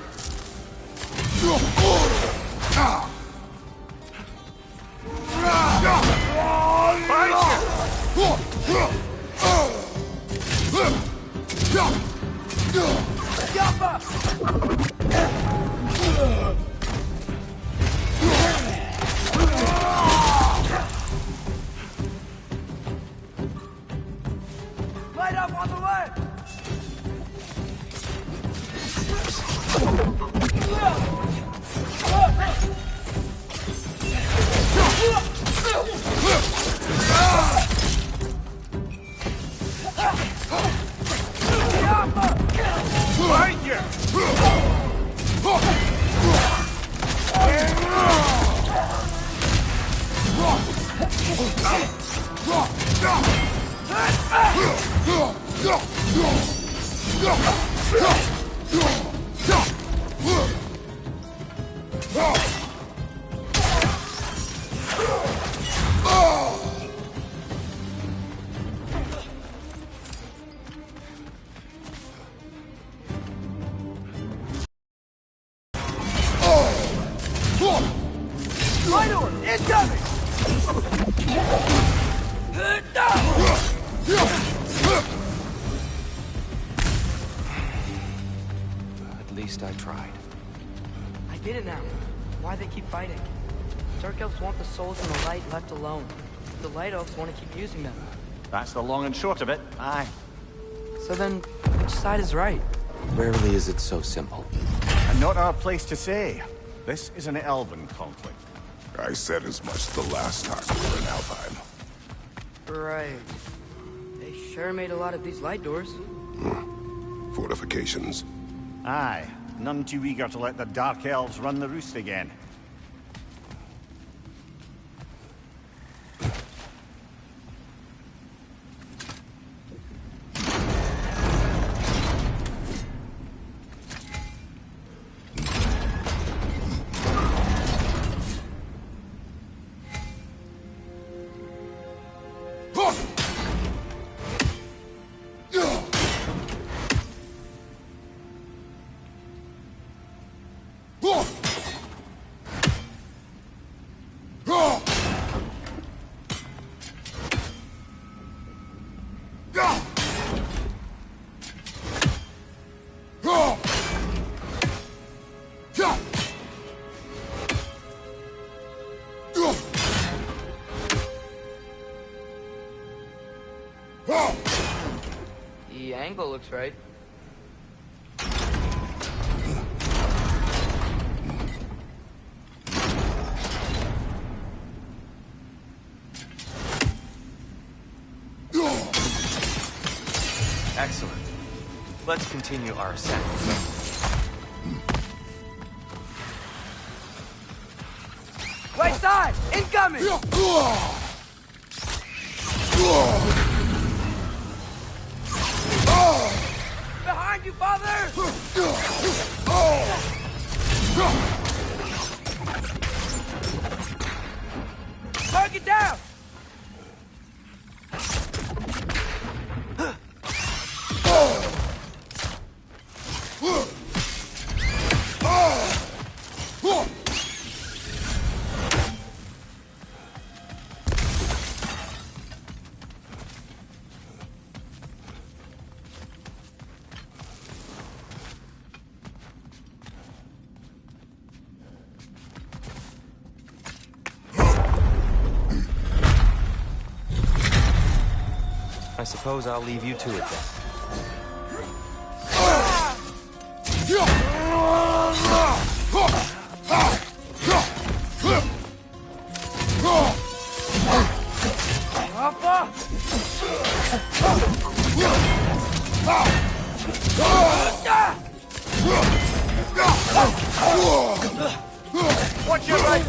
Light up on the left! At least I tried. I get it now. Why they keep fighting. Dark Elves want the souls in the light left alone. The Light Elves want to keep using them. That's the long and short of it, aye. So then, which side is right? Rarely is it so simple. And not our place to say. This is an elven conflict. I said as much the last time we were in Alfheim. Right. They sure made a lot of these light doors. Fortifications. Aye, none too eager to let the Dark Elves run the roost again. The angle looks right. Excellent. Let's continue our ascent. Right side! Incoming! Behind you, father! Target down! I suppose I'll leave you to it then. Watch your right!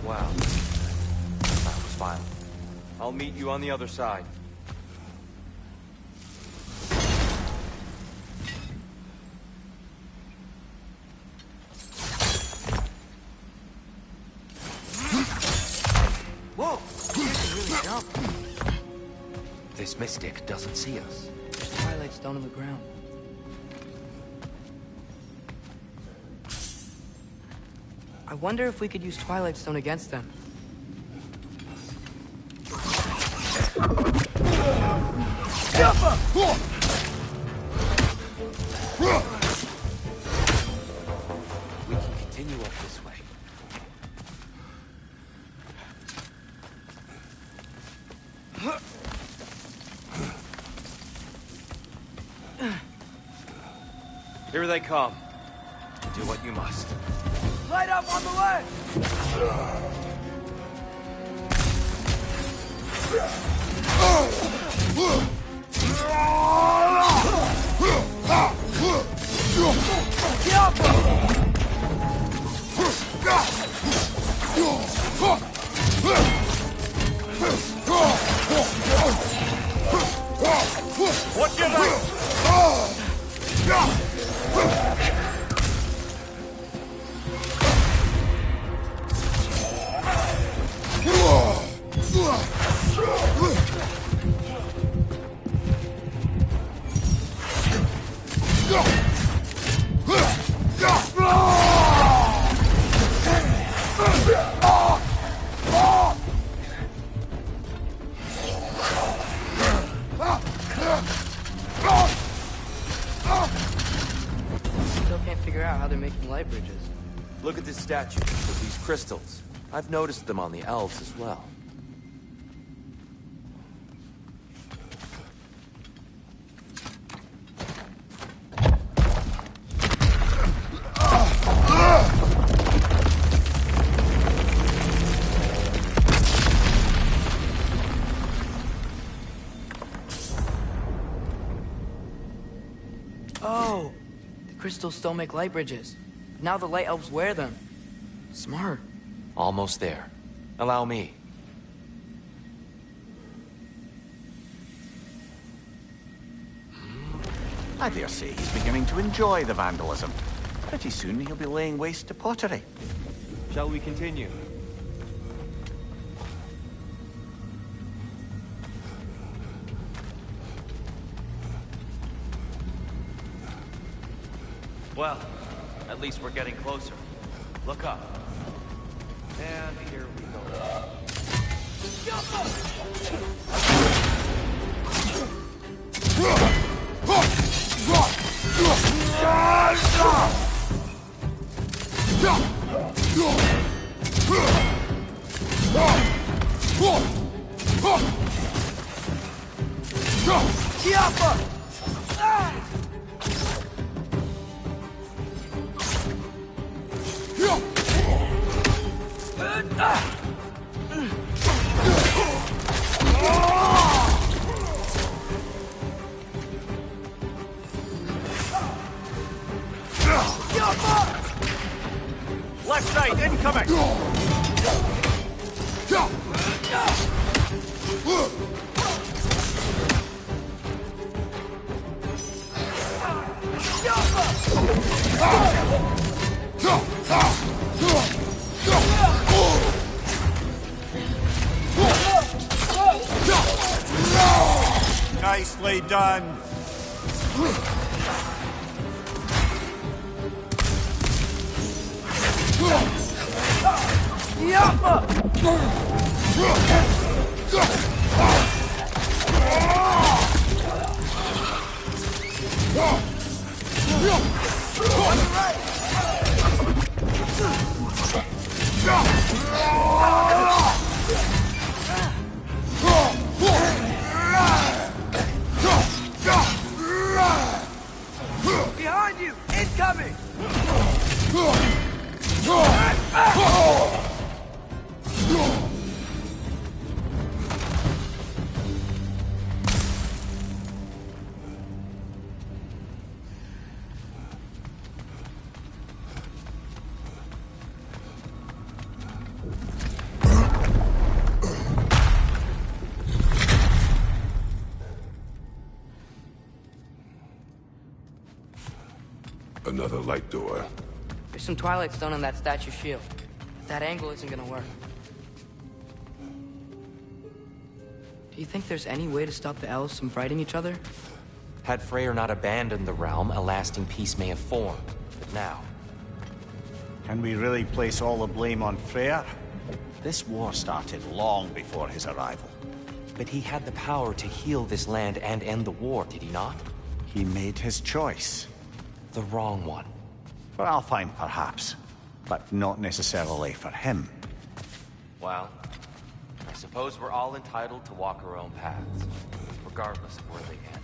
Wow. That was violent. I'll meet you on the other side. Whoa! You can really jump. This mystic doesn't see us. There's Twilight Stone on the ground. I wonder if we could use Twilight Stone against them. We can continue up this way. Here they come. Do what you must. Light up on the left! What you like? Still can't figure out how they're making light bridges. Look at this statue with these crystals. I've noticed them on the elves as well. Oh! The crystals still make light bridges. Now the light elves wear them. Smart. Almost there. Allow me. I dare say he's beginning to enjoy the vandalism. Pretty soon he'll be laying waste to pottery. Shall we continue? Well, at least we're getting closer. Look up. And here we go. Left side, incoming! Nicely done. Behind you! Incoming! another light door. There's some Twilight Stone on that statue shield. That angle isn't gonna work. Do you think there's any way to stop the elves from fighting each other? Had Freyr not abandoned the realm, a lasting peace may have formed. But now... Can we really place all the blame on Freyr? This war started long before his arrival. But he had the power to heal this land and end the war, did he not? He made his choice. The wrong one. For Alfheim, perhaps. But not necessarily for him. Well, I suppose we're all entitled to walk our own paths, regardless of where they end.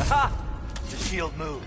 Aha! The shield moved.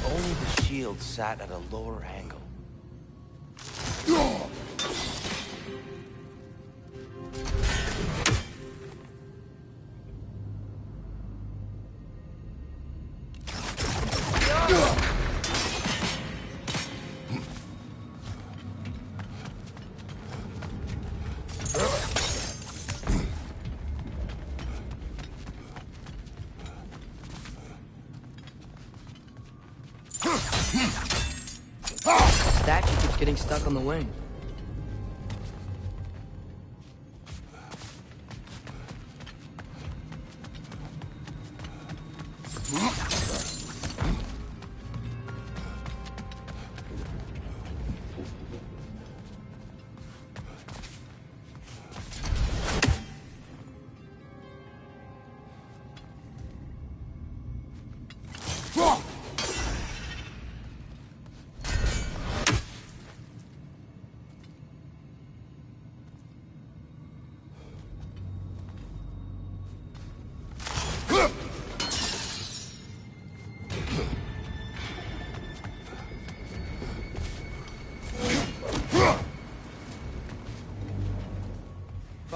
Only the shield sat at a lower angle. Statue keeps getting stuck on the wing.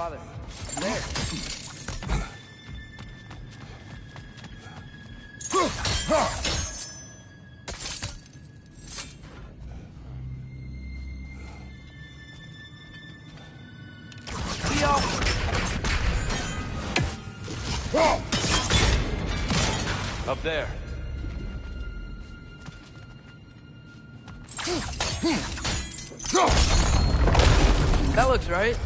Father. There. Leo! Up there. That looks right.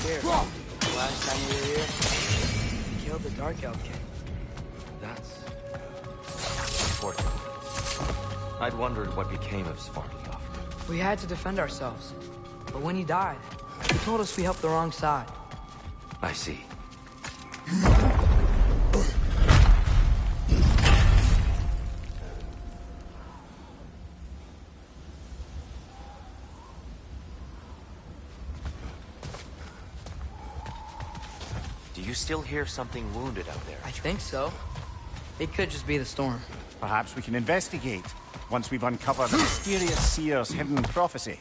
Here. Last time we were here, we killed the Dark Elf King. That's important. I'd wondered what became of Svartalfheim. We had to defend ourselves. But when he died, he told us we helped the wrong side. I see. Do you still hear something wounded out there? I think so. It could just be the storm. Perhaps we can investigate once we've uncovered the mysterious seer's hidden prophecy.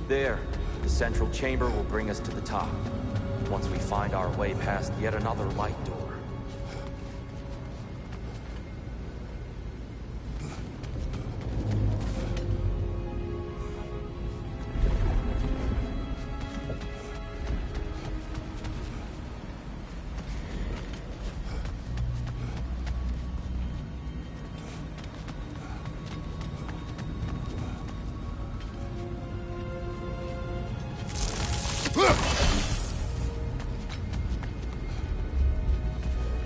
There. The central chamber will bring us to the top. Once we find our way past yet another light door.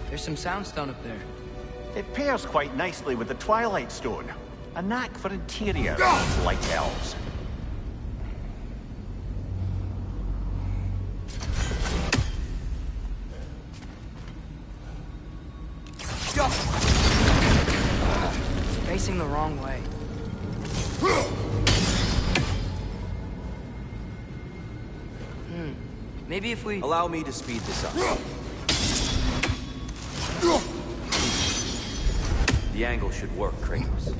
There's some soundstone up there. It pairs quite nicely with the Twilight Stone. A knack for interiors, light elves. It's facing the wrong way. Maybe if we... Allow me to speed this up. The angle should work, Kratos.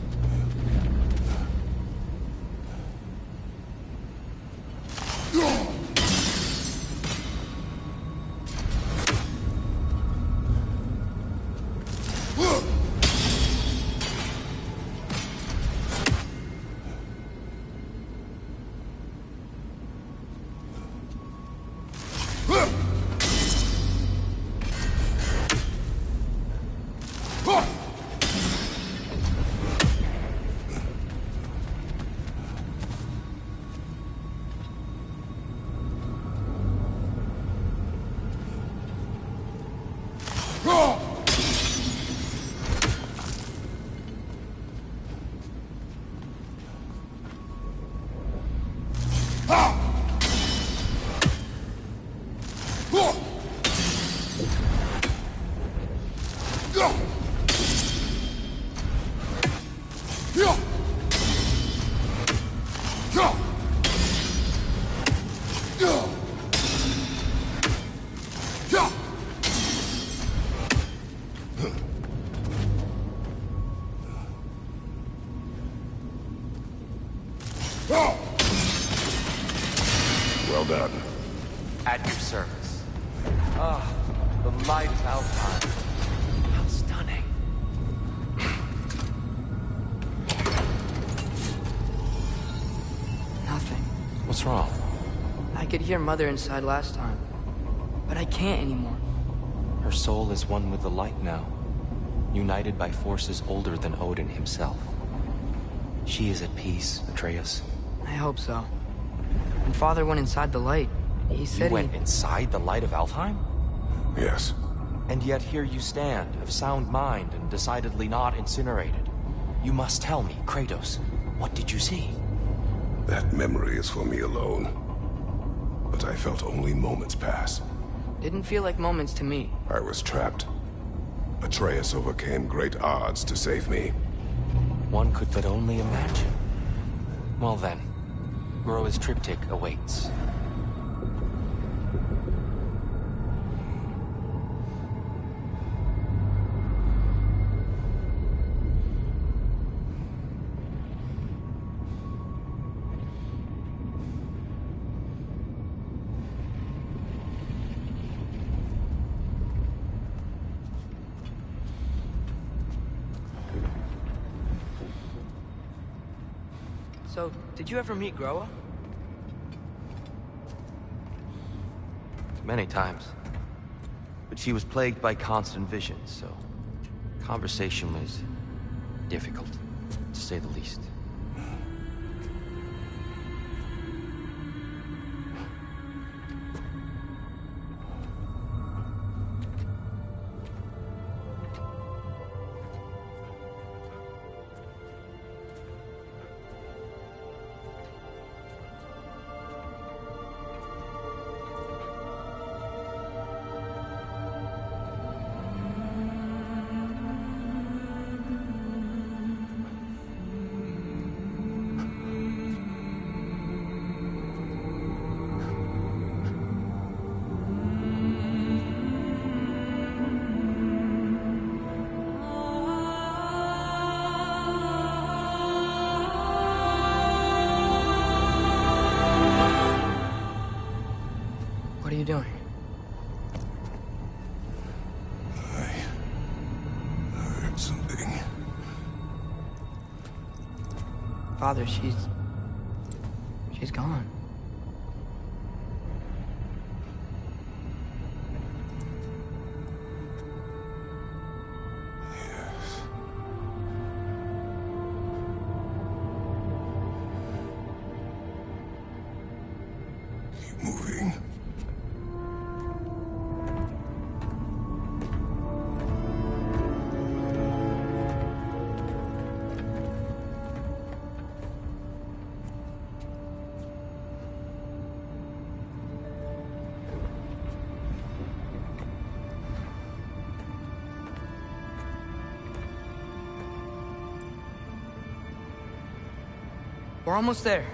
Well done. At your service. Ah, the light of Alfheim. How stunning. Nothing. What's wrong? I could hear Mother inside last time. But I can't anymore. Her soul is one with the light now. United by forces older than Odin himself. She is at peace, Atreus. I hope so. When Father went inside the light, he said You went inside the light of Alfheim? Yes. And yet here you stand, of sound mind and decidedly not incinerated. You must tell me, Kratos, what did you see? That memory is for me alone. But I felt only moments pass. Didn't feel like moments to me. I was trapped. Atreus overcame great odds to save me. One could but only imagine. Well then, Groa's triptych awaits. So, did you ever meet Groa? Many times. But she was plagued by constant visions, so conversation was difficult, to say the least. What are you doing? I heard something. Father, she's gone. Yes. Keep moving. We're almost there.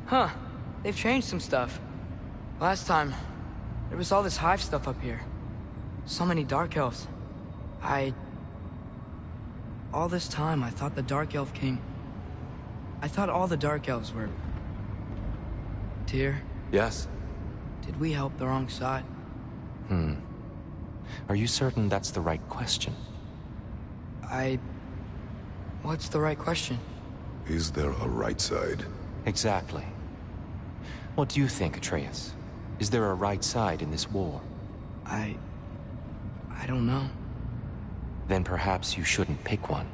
Huh. They've changed some stuff. Last time, there was all this hive stuff up here. So many Dark Elves. All this time, I thought the Dark Elf King... I thought all the Dark Elves were... Tyr, Yes? did we help the wrong side? Are you certain that's the right question? What's the right question? Is there a right side? Exactly. What do you think, Atreus? Is there a right side in this war? I don't know. Then perhaps you shouldn't pick one.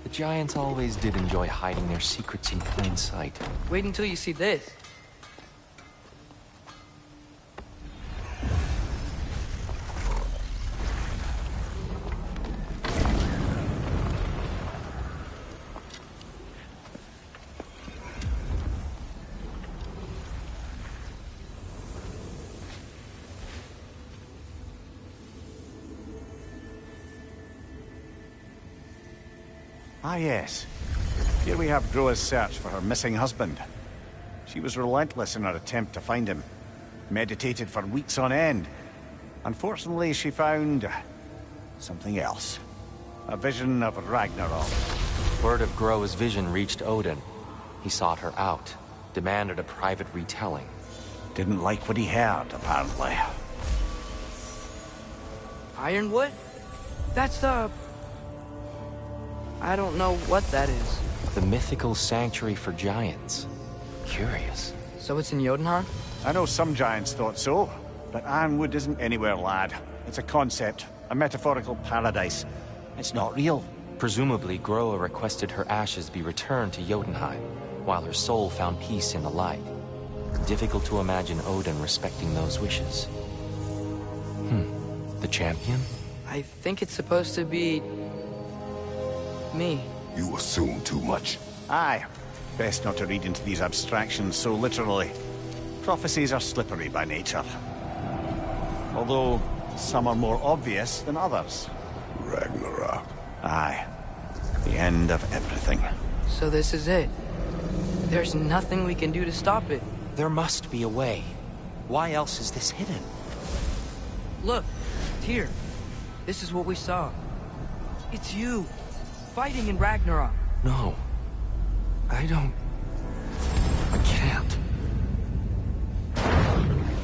The giants always did enjoy hiding their secrets in plain sight. Wait until you see this. Ah, yes. Here we have Groa's search for her missing husband. She was relentless in her attempt to find him. Meditated for weeks on end. Unfortunately, she found something else. A vision of Ragnarok. Word of Groa's vision reached Odin. He sought her out, demanded a private retelling. Didn't like what he heard, apparently. Ironwood? That's the... I don't know what that is. The mythical sanctuary for giants. Curious. So it's in Jotunheim? I know some giants thought so, but Ironwood isn't anywhere, lad. It's a concept, a metaphorical paradise. It's not real. Presumably, Groa requested her ashes be returned to Jotunheim, while her soul found peace in the light. Difficult to imagine Odin respecting those wishes. The champion? I think it's supposed to be... me. You assume too much. Aye. Best not to read into these abstractions so literally. Prophecies are slippery by nature. Although, some are more obvious than others. Ragnarok. Aye. The end of everything. So this is it. There's nothing we can do to stop it. There must be a way. Why else is this hidden? Look, Tyr. This is what we saw. It's you. Fighting in Ragnarok. No. I can't.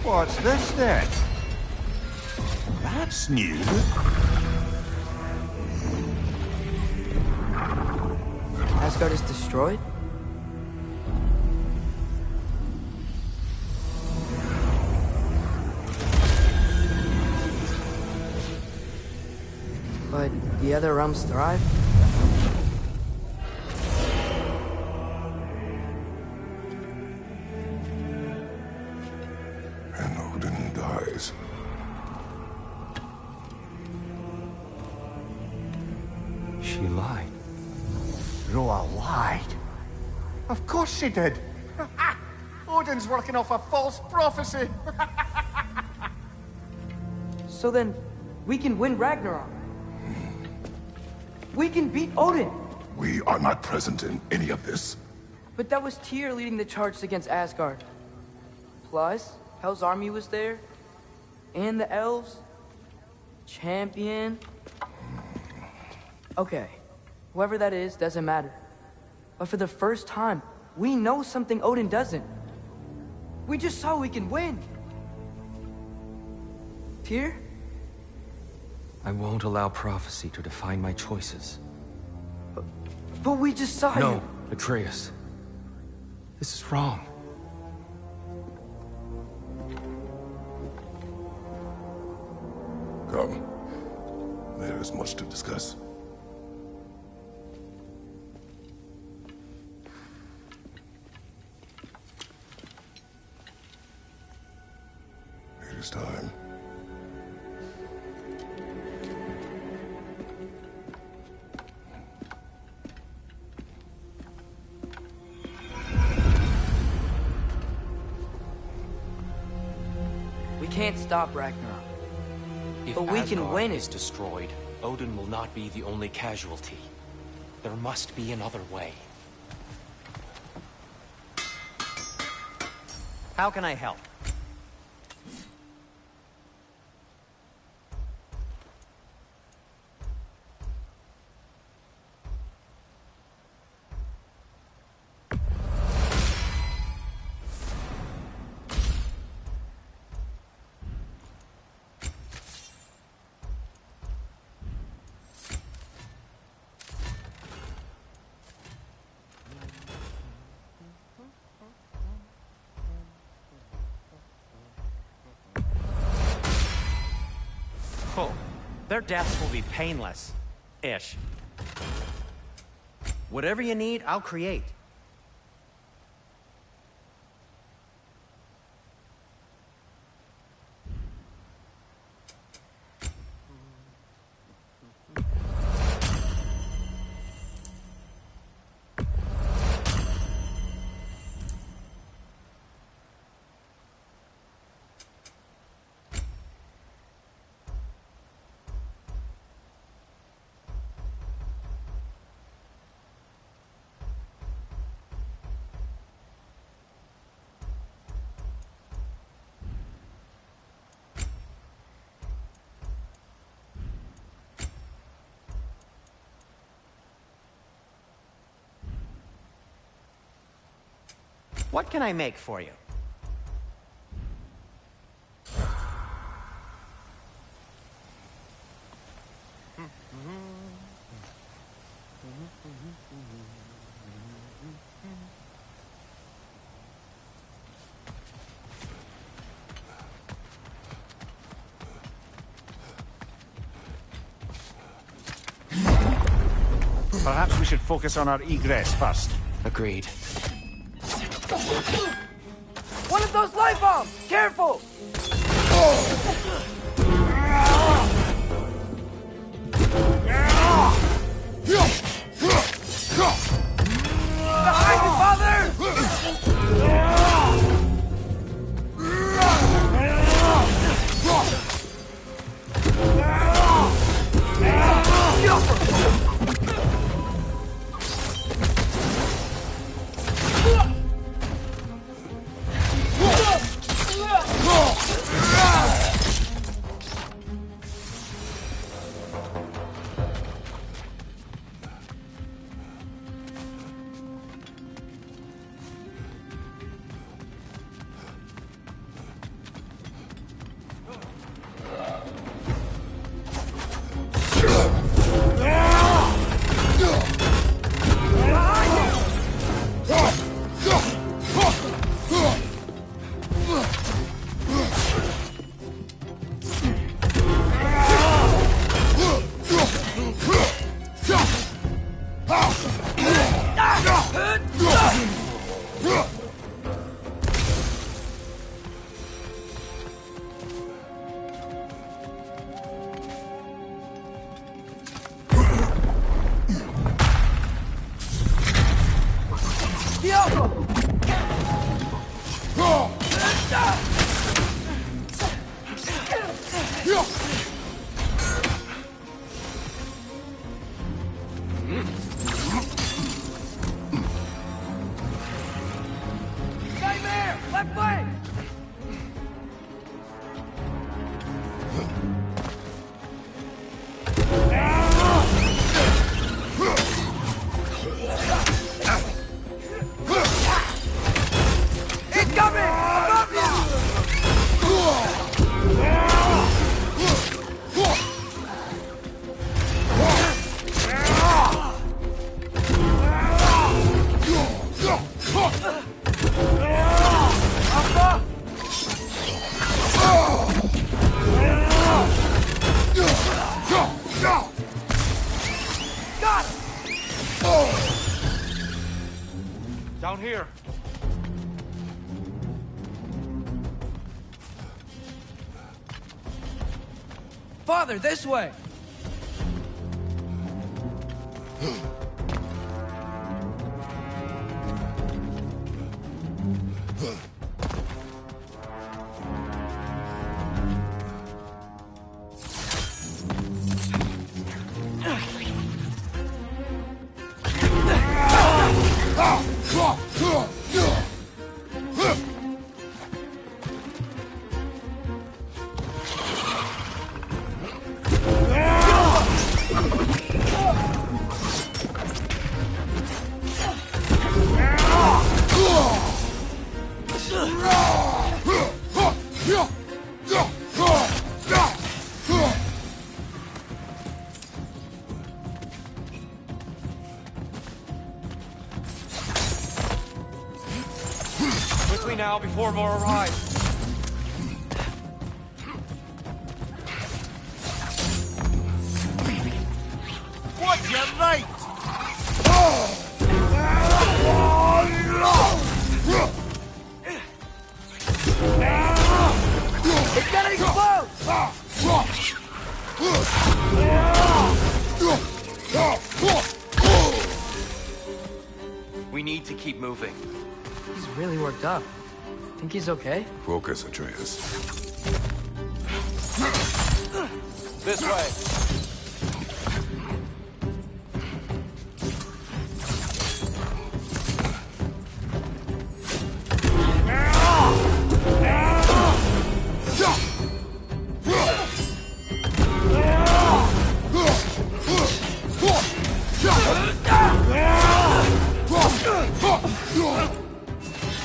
What's this then? That's new. Asgard is destroyed? But the other realms thrive? And Odin dies. She lied. Groa lied. Of course she did. Odin's working off a false prophecy. So then, we can win Ragnarok. We can beat Odin. We are not present in any of this. But that was Tyr leading the charge against Asgard. Plus, Hell's army was there. And the elves. Champion. Okay. Whoever that is, doesn't matter. But for the first time, we know something Odin doesn't. We just saw we can win. Tyr? I won't allow prophecy to define my choices. But we just saw No, you. Atreus. This is wrong. Come. There is much to discuss. It is time. We can't stop Ragnarok. If But we can Asgard win is it. destroyed, Odin will not be the only casualty. There must be another way. How can I help? Oh, their deaths will be painless. Ish. Whatever you need, I'll create. What can I make for you? Perhaps we should focus on our egress first. Agreed. One of those light bombs! Careful! Behind you, Nightmare! Left flank! It's coming! Above Got it! Down here. Father, this way! Quickly now, before more arrive. What, you right? We need to keep moving. He's really worked up. Think he's okay? Focus, Atreus. This way.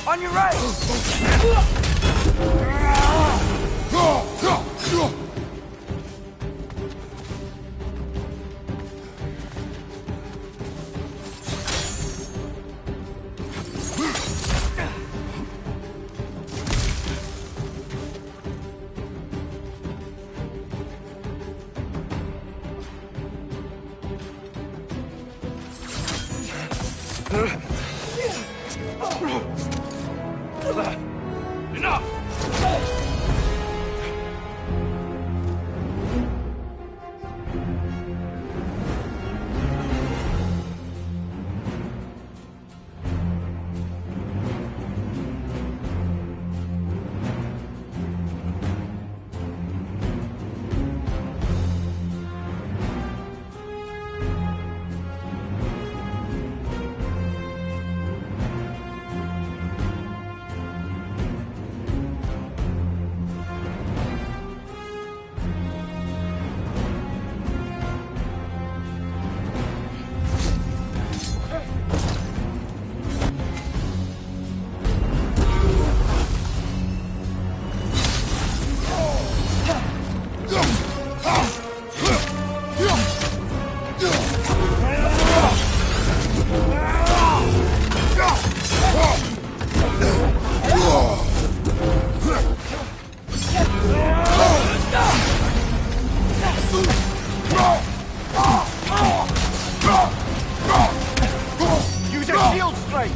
On your right! Use a shield strike!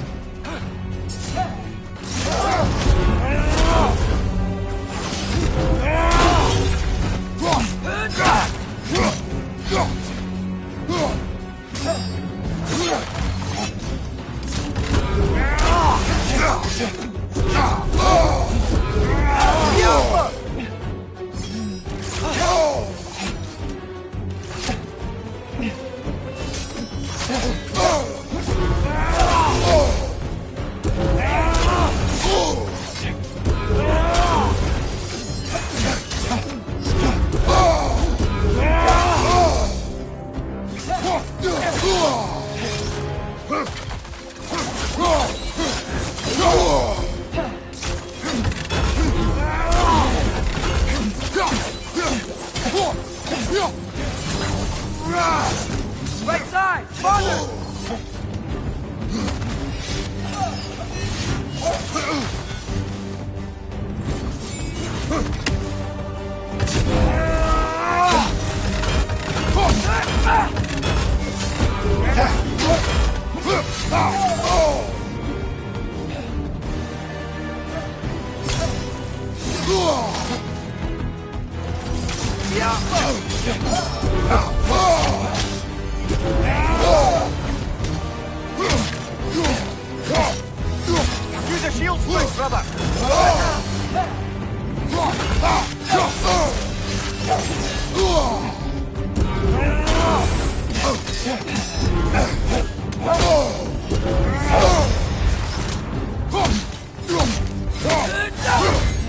Right side! Farther! Use a shield strike, brother!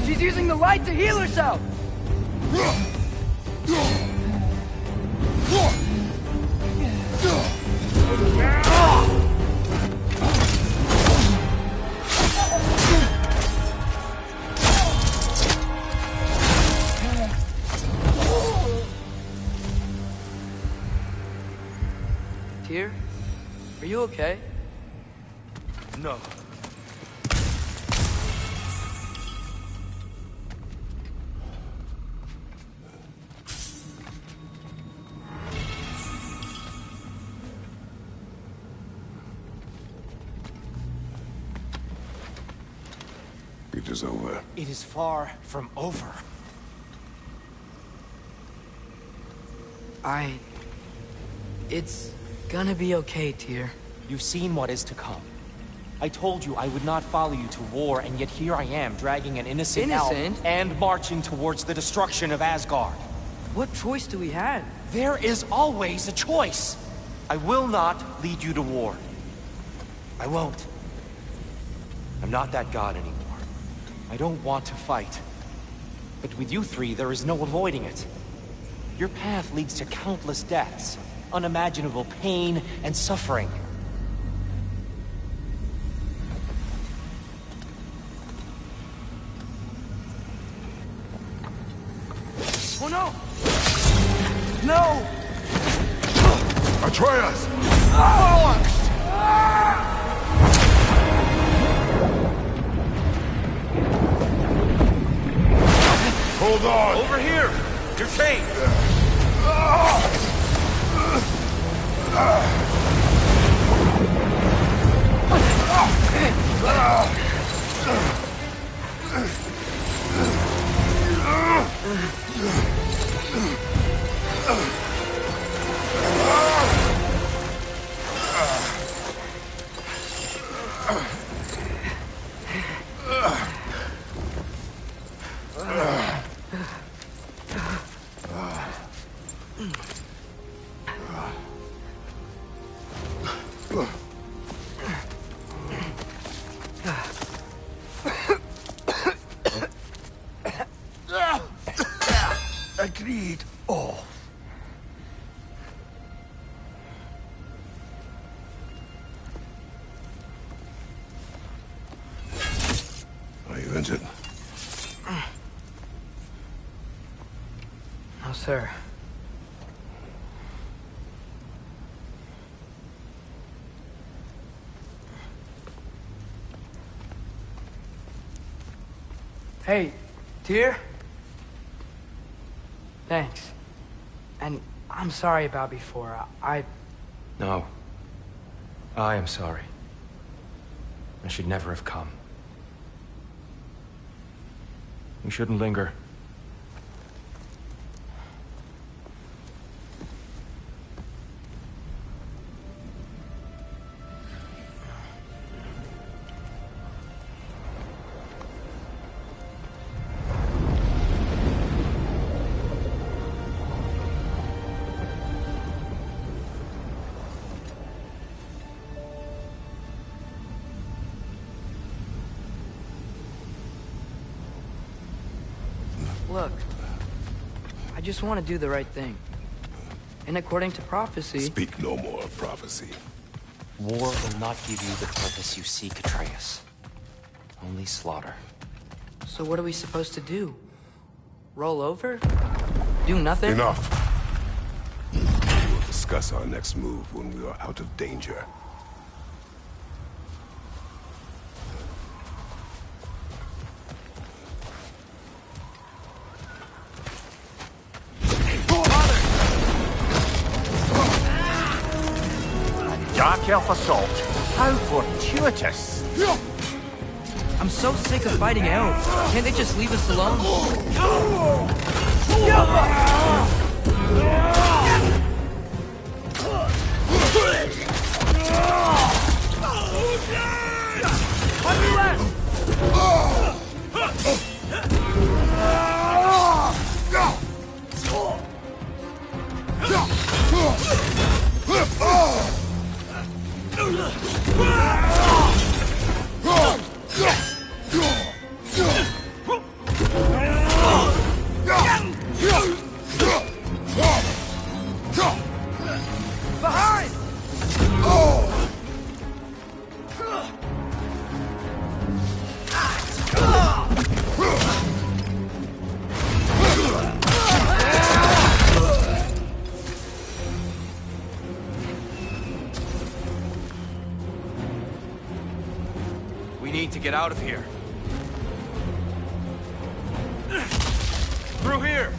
She's using the light to heal herself! Tyr, are you okay? No. It is over. It is far from over. It's gonna be okay, Tyr. You've seen what is to come. I told you I would not follow you to war, and yet here I am, dragging an innocent elf and marching towards the destruction of Asgard. What choice do we have? There is always a choice. I will not lead you to war. I won't. I'm not that god anymore. I don't want to fight. But with you three, there is no avoiding it. Your path leads to countless deaths, unimaginable pain and suffering. Oh no! No! Atreus! Hold on! Over here! You're chained! Agreed. Oh. Are you injured? No, sir. Hey, Tyr? Thanks. And I'm sorry about before. No. I am sorry. I should never have come. We shouldn't linger. Look, I just want to do the right thing. And according to prophecy... Speak no more of prophecy. War will not give you the purpose you seek, Atreus. Only slaughter. So what are we supposed to do? Roll over? Do nothing? Enough. We'll discuss our next move when we are out of danger. Dark Elf assault. How fortuitous. I'm so sick of fighting elves. Can't they just leave us alone? We need to get out of here. Through here!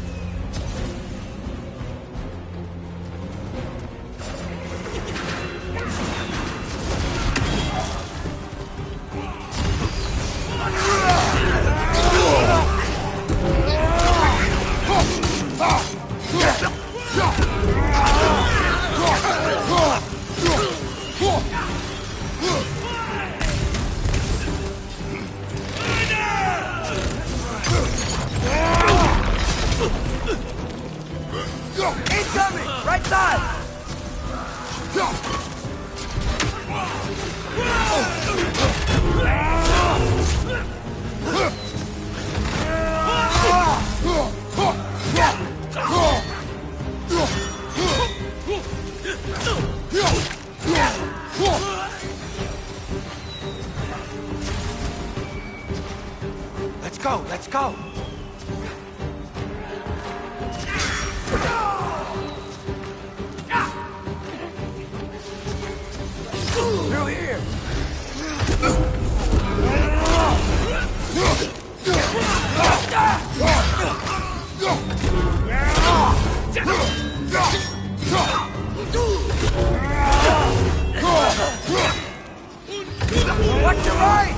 Incoming! Right side! Let's go, let's go! Through here! Watch your right!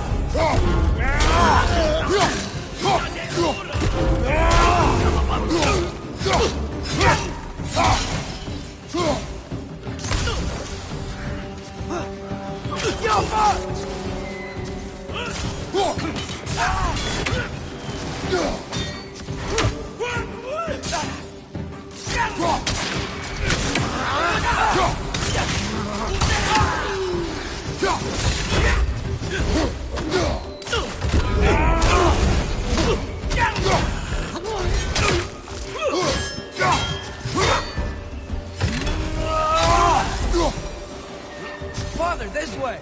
Father, this way!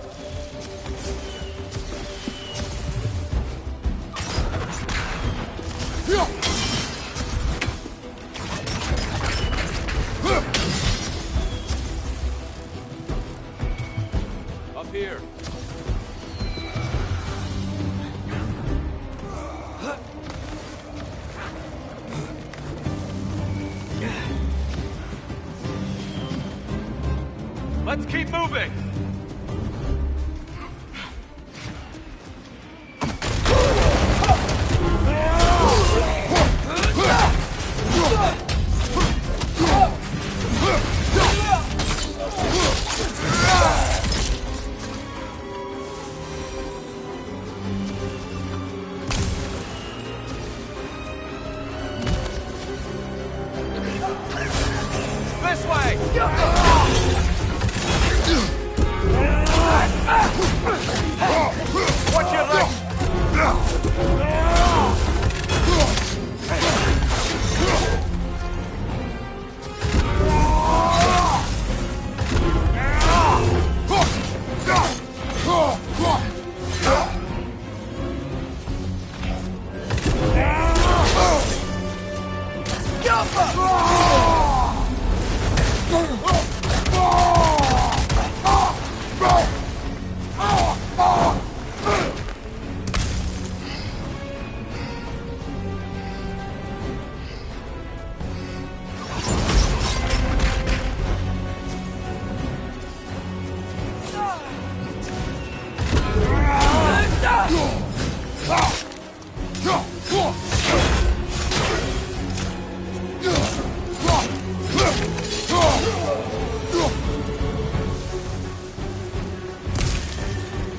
Up here. Let's keep moving! This way! Watch your legs!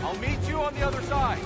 I'll meet you on the other side.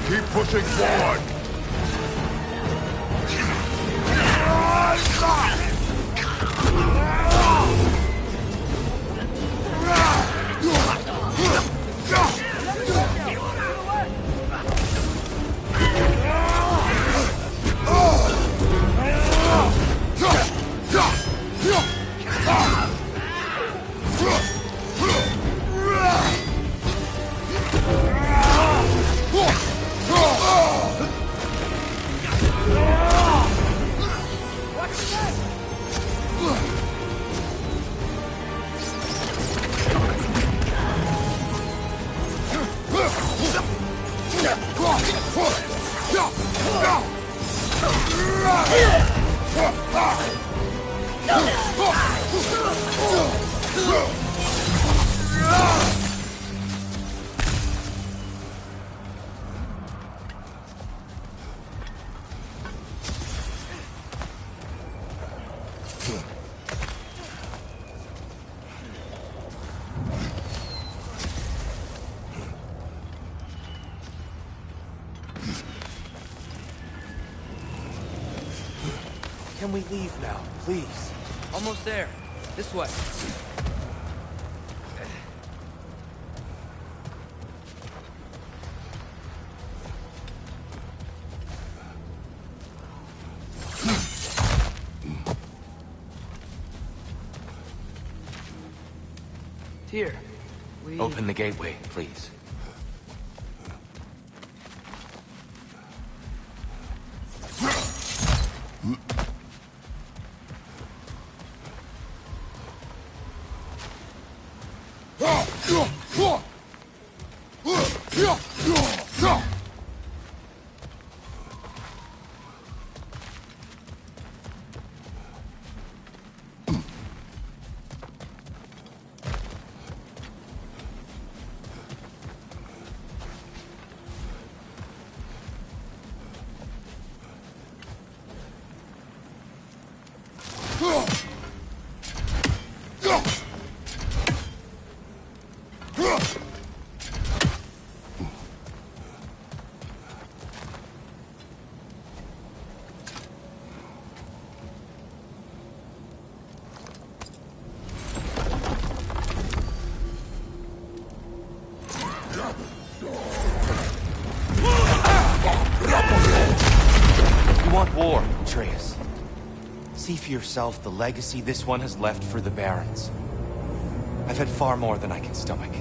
Keep pushing forward! Can we leave now, please? Almost there. This way. Here. Open the gateway, please. You want war, Atreus. See for yourself the legacy this one has left for the Barons. I've had far more than I can stomach.